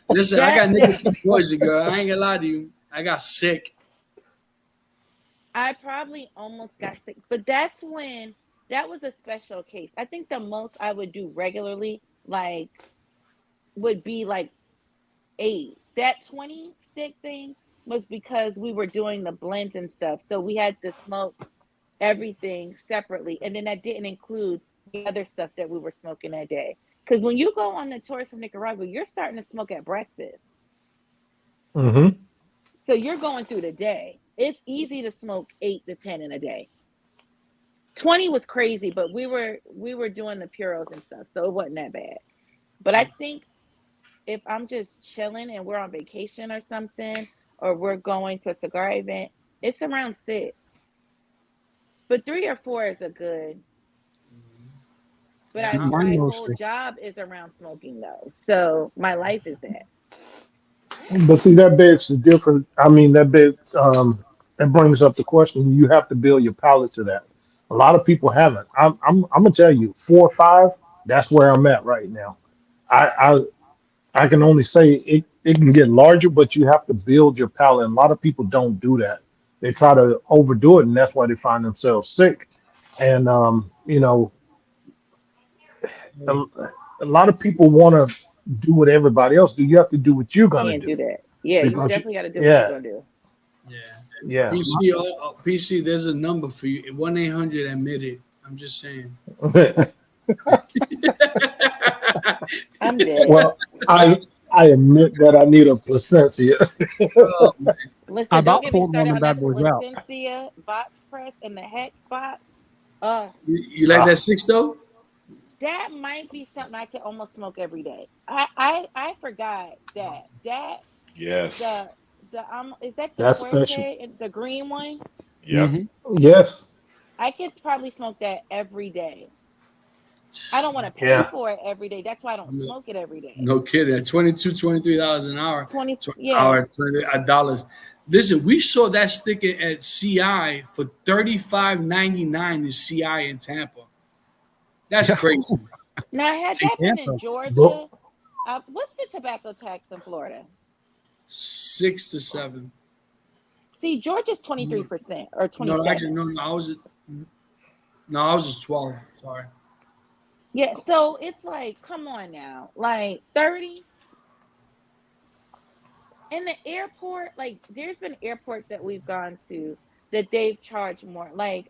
S3: Listen, I got
S7: That
S3: nicotine poison, girl. I ain't gonna lie to you. I got sick.
S7: I probably almost got sick, but that was a special case. I think the most I would do regularly, like, would be like 8. That 20 stick thing was because we were doing the blends and stuff. So we had to smoke everything separately. And then that didn't include the other stuff that we were smoking that day. Because when you go on the tours from Nicaragua, you're starting to smoke at breakfast.
S4: Hmm.
S7: So you're going through the day. It's easy to smoke 8 to 10 in a day. 20 was crazy, but we were doing the puros and stuff, so it wasn't that bad. But I think if I'm just chilling and we're on vacation or something, or we're going to a cigar event, it's around 6. But 3 or 4 is a good. But
S3: Yeah,
S6: Mine
S7: my whole
S6: mostly.
S7: job is around smoking though. So my life is that.
S4: But see, that begs the different. I mean, that brings up the question. You have to build your palate to that. A lot of people haven't. I'm gonna tell you, 4 or 5. That's where I'm at right now. I can only say it can get larger, but you have to build your palate. And a lot of people don't do that. They try to overdo it, and that's why they find themselves sick. And a, a lot of people want to do what everybody else do. You have to do what you're gonna
S7: Can't
S4: do
S7: do that. Yeah, you
S4: because
S7: definitely got to do what you're
S4: yeah,
S7: gonna do.
S3: yeah.
S4: yeah.
S3: PC, there's a number for you. 1-800 admit it. I'm just saying.
S7: I'm dead.
S4: Well, I admit that I need a placencia.
S3: Oh, man.
S6: I
S7: Listen, don't
S6: about
S7: get me
S6: pulled one
S7: started
S6: of them
S7: on
S6: bad
S7: that
S6: boys out.
S7: Placencia box press and the hex box. Uh,
S3: You like
S4: Ah,
S3: that 6 though?
S7: That might be something I could almost smoke every day. I forgot that
S5: Yes.
S7: the is that the
S4: That's special.
S7: Fuerte, the green one?
S5: Yep.
S4: Yes.
S7: I could probably smoke that every day. I don't want to pay
S4: Yeah.
S7: for it every day. That's why I don't
S3: No,
S7: smoke it every day.
S3: no kidding. At $23 an hour,
S7: 20,
S3: $20
S7: yeah.
S3: $20. Listen, we saw that sticker at CI for $35.99 in CI in Tampa. That's
S6: Yeah.
S3: crazy.
S7: Now, had
S6: See,
S7: that been
S6: Tampa.
S7: in Georgia,
S4: Go-
S7: what's the tobacco tax in Florida?
S3: 6 to 7.
S7: See, Georgia's 23% or
S3: No, actually,
S7: 27.
S3: no. I was just 12. Sorry.
S7: Yeah, so it's like, come on now, like 30 in the airport. Like, there's been airports that we've gone to that they've charged more. Like,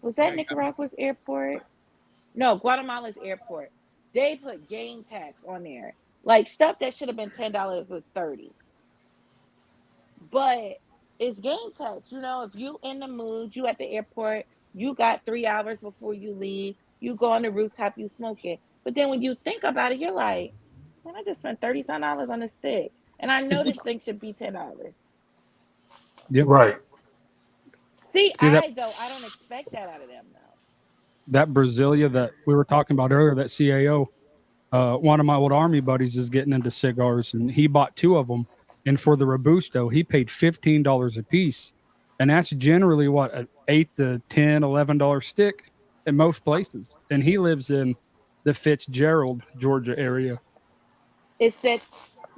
S7: was that Nicaragua's airport? No, Guatemala's airport. They put game tax on there. Like stuff that should have been $10 was 30. But it's game tax. You know, if you in the mood, you at the airport, you got 3 hours before you leave, you go on the rooftop, you smoke it. But then when you think about it, you're like, man, I just spent $30 on a stick. And I know this thing should be $10.
S6: Yep.
S4: Right.
S7: See,
S6: See that
S7: I don't expect that out of them though.
S6: that Brasilia that we were talking about earlier, that CAO. One of my old army buddies is getting into cigars, and he bought 2 of them. And for the Robusto, he paid $15 a piece, and that's generally what, an $8 to $10, $11 stick in most places. And he lives in the Fitzgerald, Georgia area.
S7: It's that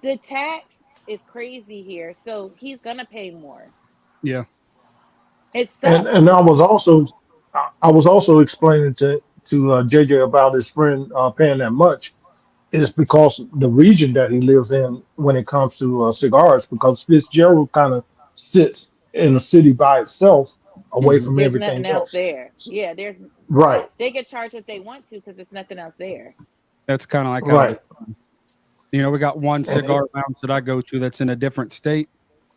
S7: the tax is crazy here. So he's gonna pay more.
S6: Yeah.
S7: It
S4: And
S7: sucks.
S4: and I was also explaining to JJ about his friend paying that much is because the region that he lives in when it comes to cigars, because Fitzgerald kind of sits in a city by itself, away
S3: Mhm.
S4: from
S7: There's nothing
S4: everything
S7: else
S4: else.
S7: there. Yeah,
S4: Right.
S7: they can charge if they want to because there's nothing else there.
S6: That's kind of like how it
S4: Right.
S6: is. You know, we got one
S4: And
S6: cigar lounge that I go to that's in a different state,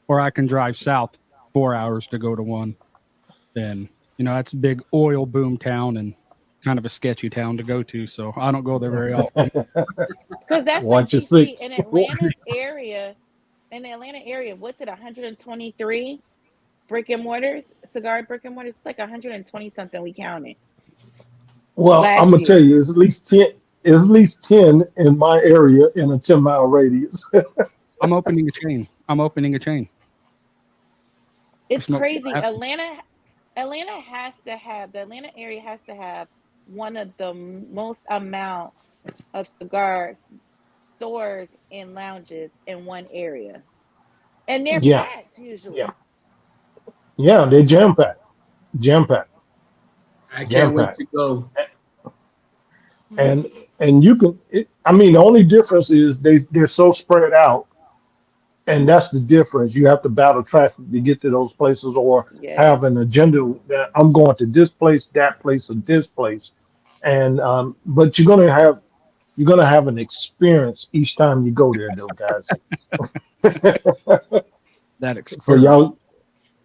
S6: or I can drive south 4 hours to go to one. And, you know, that's a big oil boom town and kind of a sketchy town to go to. So I don't go there very often.
S7: Because that's like
S4: Watch your
S7: DC
S4: six.
S7: in Atlanta's area. In the Atlanta area, what's it? 123 brick and mortars, cigar brick and mortars. It's like 120 something. We counted
S4: Well, I'm
S7: last
S4: gonna tell
S7: year.
S4: you, it's at least 10. It's at least 10 in my area in a 10-mile radius.
S6: I'm opening a chain.
S7: It's
S6: Smoke-
S7: crazy.
S6: I have-
S7: Atlanta has to have the Atlanta area has to have one of the most amount of cigar stores and lounges in one area, and they're
S4: Yeah,
S7: packed usually.
S4: yeah, yeah. They're jam packed, jam packed,
S3: I
S4: jam
S3: can't wait
S4: packed,
S3: to go.
S4: and you can. I mean, the only difference is they're so spread out, and that's the difference. You have to battle traffic to get to those places, or
S7: Yeah,
S4: have an agenda that I'm going to this place, that place, or this place, and but you're gonna have an experience each time you go there, though, guys.
S6: that
S4: So
S6: experience.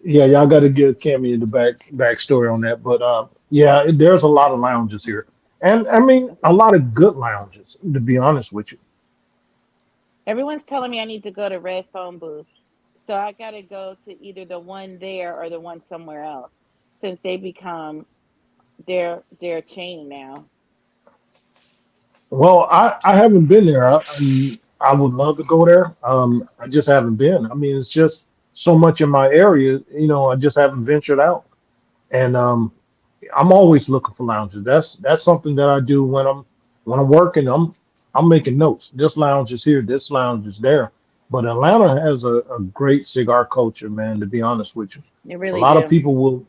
S4: y'all got to get Cammy in the backstory on that. But yeah, there's a lot of lounges here, and I mean a lot of good lounges. To be honest with you,
S7: everyone's telling me I need to go to Red Phone Booth, so I got to go to either the one there or the one somewhere else, since they become their chain now.
S4: well, I haven't been there. I would love to go there. I just haven't been. I mean, it's just so much in my area. You know, I just haven't ventured out, and I'm always looking for lounges. That's something that I do when I'm working. I'm making notes. This lounge is here. This lounge is there. But Atlanta has a great cigar culture, man. To be honest with you,
S7: They
S4: a
S7: really
S4: lot of
S7: do.
S4: people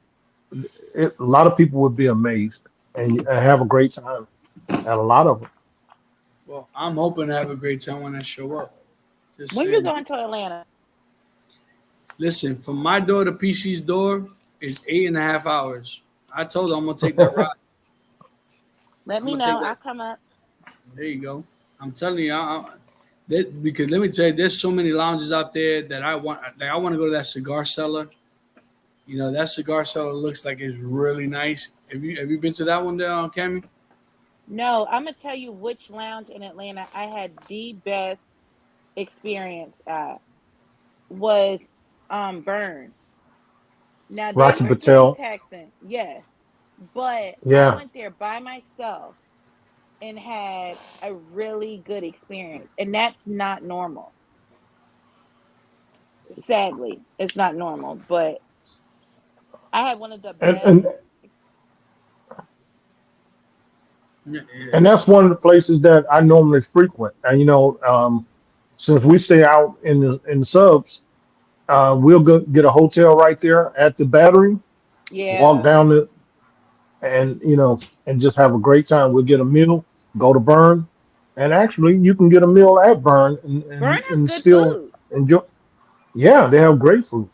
S4: a lot of people would be amazed and have a great time. And a lot of them.
S3: Well, I'm hoping to have a great time when I show up. Just
S7: When you
S3: saying.
S7: going to Atlanta?
S3: Listen, from my door to PC's door is 8.5 hours. I told her I'm gonna take that ride.
S7: Let
S3: I'm
S7: me
S3: gonna take
S7: know. I'll
S3: that.
S7: come up.
S3: There you go. I'm telling you, because let me tell you, there's so many lounges out there that I want. Like, I want to go to that cigar cellar. You know, that cigar cellar looks like it's really nice. Have you been to that one there on Cammy?
S7: No, I'm gonna tell you which lounge in Atlanta I had the best experience at was Burn. Now they
S4: Rocky
S7: were getting
S4: Patel.
S7: taxing, yes, but I
S4: Yeah.
S7: went there by myself and had a really good experience, and that's not normal. Sadly, it's not normal, but I had one of the
S4: And
S7: best.
S4: and
S3: Yeah,
S4: and that's one of the places that I normally frequent. And since we stay out in the subs, we'll go get a hotel right there at the Battery, walk
S7: Yeah,
S4: down the and and just have a great time. We'll get a meal, go to Burn, and actually you can get a meal at Burn and
S7: Burn
S4: and,
S7: has
S4: and
S7: good
S4: still
S7: food.
S4: enjoy. Yeah, they have great food.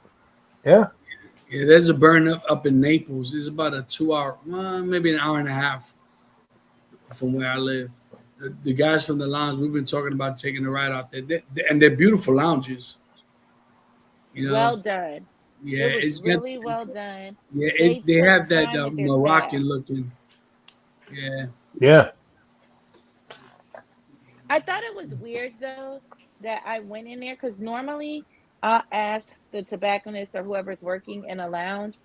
S4: Yeah,
S3: yeah. There's a burn up in Naples. It's about a 2 hour, maybe an hour and a half from where I live. The guys from the lounge, we've been talking about taking a ride out there, and they're beautiful lounges. You know,
S7: Well done.
S3: yeah,
S7: It was
S3: it's got,
S7: really well done.
S3: yeah,
S7: They
S3: they
S7: took
S3: have that
S7: time with their staff.
S3: Moroccan looking. Yeah,
S4: yeah.
S7: I thought it was weird though that I went in there because normally I'll ask the tobacconist or whoever's working in a lounge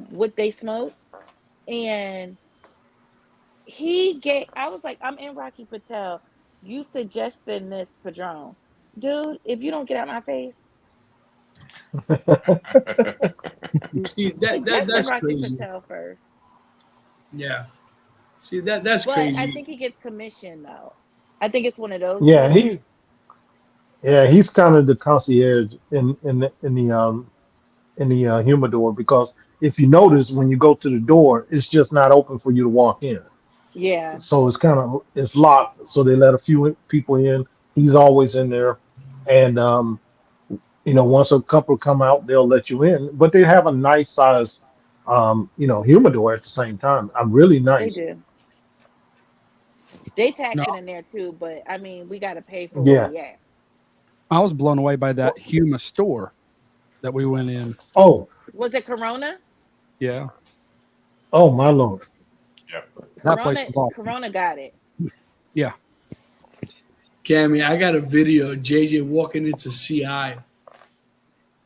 S7: what they smoke, and I was like, I'm in Rocky Patel. You suggesting this Padron, dude? If you don't get out my face,
S3: you see
S7: suggesting
S3: that's
S7: Rocky
S3: crazy.
S7: Patel first.
S3: Yeah, see that's
S7: But I
S3: crazy.
S7: think he gets commission though. I think it's one of those
S4: Yeah,
S7: deals.
S4: he's kind of the concierge in the humidor because if you notice when you go to the door, it's just not open for you to walk in.
S7: Yeah,
S4: So it's locked. So they let a few people in. He's always in there, and once a couple come out, they'll let you in. But they have a nice size, humidor at the same time. Really
S7: they
S4: nice.
S7: do. They
S6: No,
S7: tax it in there too, but I mean, we got to pay for where
S4: Yeah.
S7: we at.
S6: I was blown away by that Huma store that we went in.
S4: Oh,
S7: Was it Corona?
S6: Yeah,
S4: oh my lord.
S6: that place
S7: Corona,
S6: was awesome.
S7: Corona got it.
S6: Yeah.
S3: Cammy, I got a video of JJ walking into CI.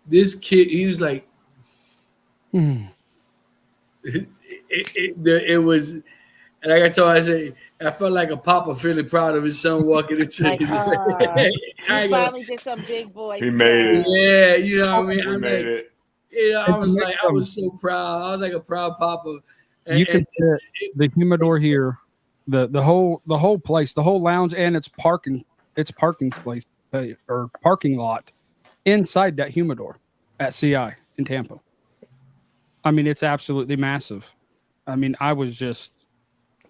S3: This kid, he was like,
S6: Hmm.
S3: it was, and like I told, I said, I felt like a papa feeling proud of his son walking into.
S7: Like,
S3: I
S7: you
S3: ain't gonna,
S7: finally did some big boy
S5: He made it.
S7: stuff.
S3: yeah, you know what I mean.
S5: We
S3: I'm
S5: made
S3: like,
S5: it.
S3: I
S6: And to
S3: was
S6: make
S3: like, I
S6: some,
S3: was so proud. I was like a proud papa.
S6: you
S3: And
S6: could fit the humidor here, the whole place, the whole lounge, and its parking space or parking lot inside that humidor at CI in Tampa. I mean, it's absolutely massive. I mean, like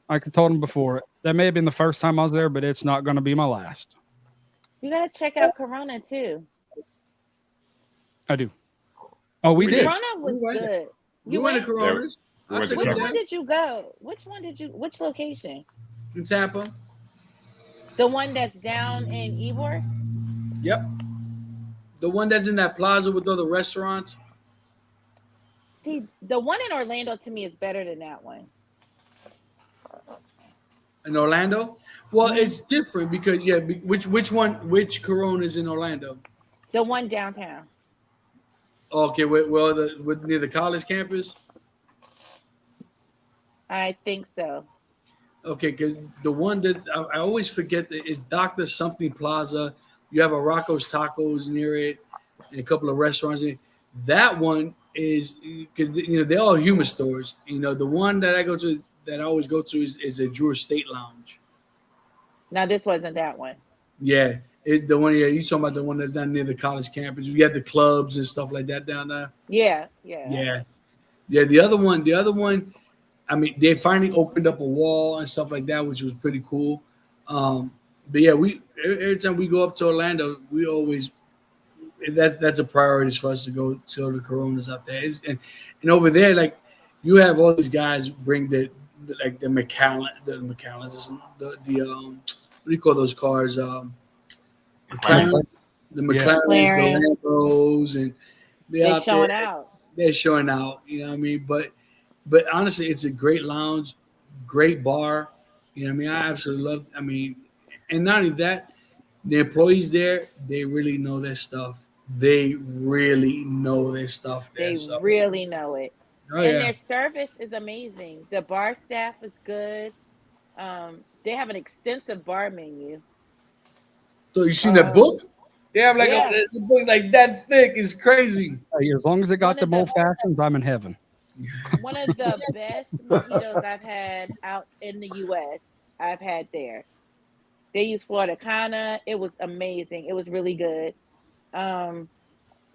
S6: I told him before, that may have been the first time I was there, but it's not going to be my last.
S7: You gotta check out Corona too.
S6: I do. Oh, we
S5: We
S6: did.
S5: did.
S7: Corona was
S3: We went.
S7: good.
S3: we
S7: You
S3: went to
S7: went?
S3: Coronas.
S5: we
S3: I
S5: went to
S3: took
S7: Which
S3: it
S5: Corona.
S7: one
S3: there
S7: did you go? Which location?
S3: in Tampa.
S7: The one that's down in Ybor?
S3: Yep, the one that's in that plaza with all the restaurants
S7: See, the one in Orlando to me is better than that one.
S3: in Orlando. Well,
S7: Mhm.
S3: it's different because which Coronas in Orlando?
S7: The one downtown.
S3: Okay, near the college campus.
S7: I think so.
S3: Okay, because the one that I always forget that is Doctor Something Plaza. You have a Rocco's Tacos near it, and a couple of restaurants. That one is because they're all human stores. The one that I always go to is a Drew Estate Lounge.
S7: Now this wasn't that one.
S3: Yeah, the one. Yeah, you talking about the one that's down near the college campus? You have the clubs and stuff like that down there.
S7: Yeah.
S3: Yeah, yeah. The other one. I mean, they finally opened up a wall and stuff like that, which was pretty cool. But yeah, we every time we go up to Orlando, we always that's a priority for us to go to the Coronas out there. And over there, like you have all these guys bring the McAllens, what do you call those cars? McLaren, the
S6: Yeah.
S3: McLarens, the Lambos, and they're
S7: They
S3: out
S7: showing
S3: there.
S7: out.
S3: They're showing out. You know what I mean? But honestly, it's a great lounge, great bar. You know what I mean? I absolutely love. I mean, and not only that, the employees there, they really know their stuff. They really know their stuff there.
S7: They
S3: So,
S7: really know it.
S3: oh
S7: And
S3: yeah.
S7: their service is amazing. The bar staff is good. They have an extensive bar menu.
S3: So you seen that book? They have like
S7: Yeah.
S3: the book like that thick. It's crazy.
S6: Hey, as long as it got
S7: One of
S6: them old
S7: the-
S6: fashions, I'm in heaven.
S7: One of the best mojitos I've had out in the U.S. I've had there. They use Florida Cana. It was amazing. It was really good.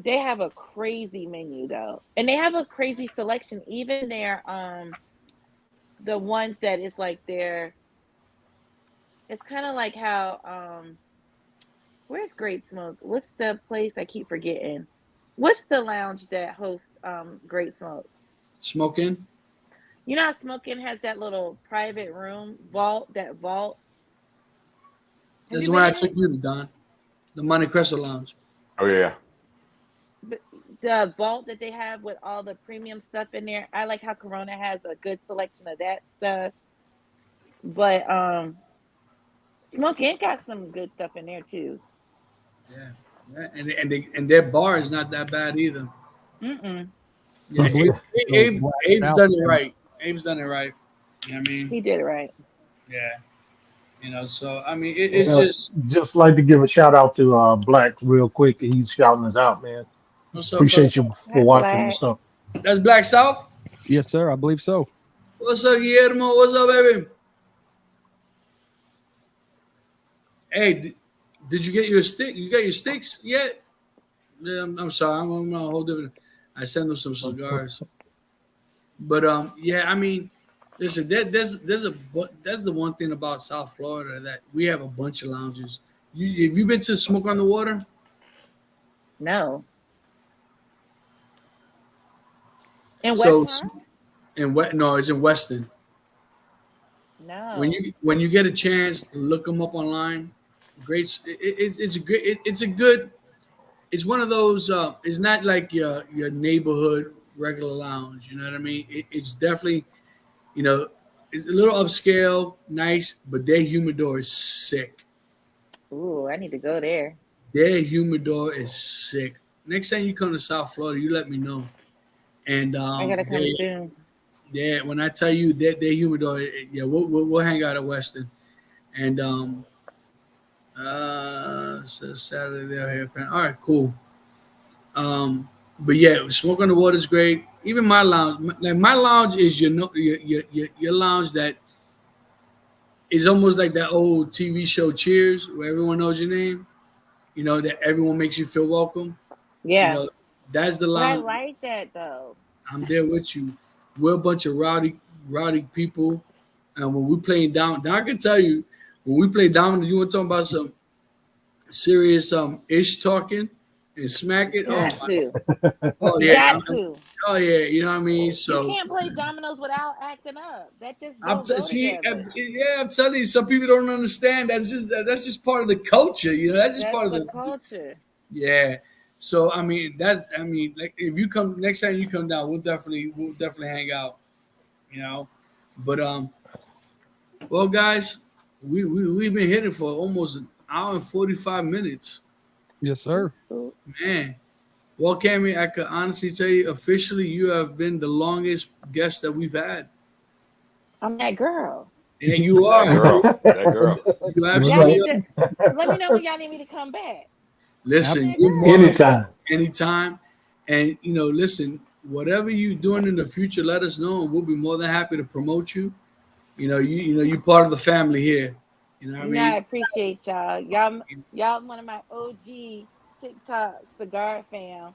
S7: They have a crazy menu though, and they have a crazy selection. Even their the ones that is like their. It's kind of like how where's Great Smoke? What's the place I keep forgetting? What's the lounge that hosts Great Smoke?
S3: Smoking.
S7: You know how Smoking has that little private room vault, that vault? Have
S3: That's
S7: you
S3: the one I
S7: been in
S3: took
S7: it?
S3: you to, Don. The Monte Cristo Lounge.
S5: Oh yeah.
S7: The vault that they have with all the premium stuff in there. I like how Corona has a good selection of that stuff. But Smoking got some good stuff in there too.
S3: Yeah. And their bar is not that bad either.
S7: Mm-mm.
S3: Yeah,
S6: Abe-
S3: Abe's done it right. Abe's done it right. You know what I mean?
S7: He did it right.
S3: Yeah. You know, so I mean,
S4: You
S3: it's
S4: know,
S3: just
S4: like to give a shout out to Black real quick. He's shouting us out, man.
S3: what's up,
S4: Appreciate
S3: fella?
S4: you for
S7: Hi,
S4: watching and
S7: Black.
S4: stuff.
S3: That's Black South.
S6: Yes, sir. I believe so.
S3: What's up, Guillermo? What's up, baby? Hey, did you get your stick? You got your sticks yet? Yeah, I'm sorry. I'm on a whole different. I sent them some cigars. But yeah, I mean, listen, that's the one thing about South Florida, that we have a bunch of lounges. Have you been to Smoke on the Water?
S7: No. In
S3: So
S7: West Palm?
S3: no, it's in Weston.
S7: No.
S3: When you get a chance, look them up online. Great, it's a good. It's one of those. It's not like your neighborhood regular lounge. You know what I mean? It's definitely, it's a little upscale, nice, but their humidor is sick.
S7: Ooh, I need to go there.
S3: Their humidor is sick. Next time you come to South Florida, you let me know. And
S7: I gotta come soon.
S3: yeah, when I tell you that their humidor, yeah, we'll hang out at Weston. And so Saturday they're here. All right, cool. But yeah, Smoke on the Water is great. Even my lounge, my lounge is your lounge that is almost like that old TV show Cheers, where everyone knows your name. You know, that everyone makes you feel welcome.
S7: Yeah.
S3: You know, that's the
S7: But I
S3: lounge.
S7: like that though.
S3: I'm there with you. We're a bunch of rowdy people. And when we play down, I can tell you, when we play down, you want to talk about some serious ish talking and smack it.
S7: Got to.
S3: Oh yeah,
S7: Got to.
S3: oh yeah. You know what I mean? So
S7: You can't play dominoes without acting up. That just
S3: I'm
S7: don't go
S3: see,
S7: together.
S3: yeah, I'm telling you, some people don't understand. That's just part of the culture. You know, that's just part of
S7: the culture.
S3: Yeah. So I mean, like if you come next time you come down, we'll definitely hang out. You know, but well, guys, we've been hitting for almost an hour and 45 minutes.
S6: Yes, sir.
S3: Man. Well, Cammi, I could honestly tell you, officially, you have been the longest guest that we've had.
S7: I'm that girl.
S3: And you are.
S5: That girl.
S3: You
S7: Y'all
S3: absolutely
S7: need to, let me know when y'all need me to come back.
S3: listen. Anytime. And listen, whatever you're doing in the future, let us know, and we'll be more than happy to promote you. You're part of the family here. You know what I mean?
S7: I appreciate y'all. Y'all one of my OG TikTok cigar fam.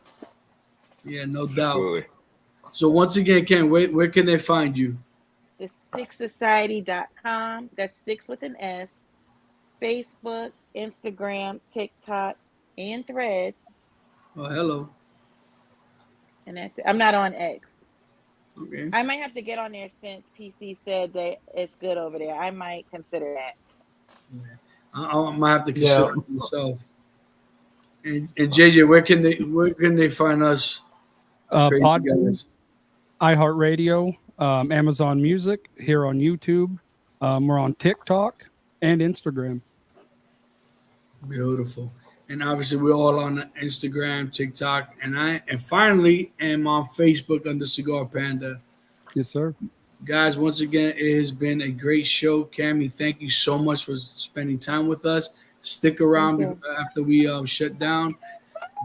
S3: Yeah, no doubt.
S5: Absolutely.
S3: So once again, Ken, where can they find you?
S7: TheSticksSociety.com. That's Sticks with an S. Facebook, Instagram, TikTok, and Threads.
S3: Oh, hello.
S7: And that's it. I'm not on X.
S3: Okay.
S7: I might have to get on there since PC said that it's good over there. I might consider that.
S3: I might have to consider it myself. And JJ, where can they find us? Crazy
S6: Podcast,
S3: guys?
S6: iHeartRadio, Amazon Music, here on YouTube, We're on TikTok and Instagram.
S3: Beautiful. And obviously we're all on Instagram, TikTok, and finally am on Facebook under Cigar Panda.
S6: Yes, sir.
S3: Guys, once again, it has been a great show. Cammi, thank you so much for spending time with us. Stick around after we shut down.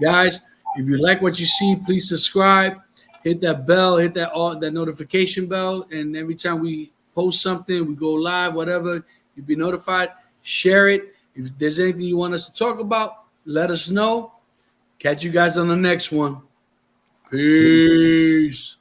S3: Guys, if you like what you see, please subscribe. Hit that bell, hit that notification bell, and every time we post something, we go live, whatever, you'll be notified. Share it. If there's anything you want us to talk about, let us know. Catch you guys on the next one. Peace.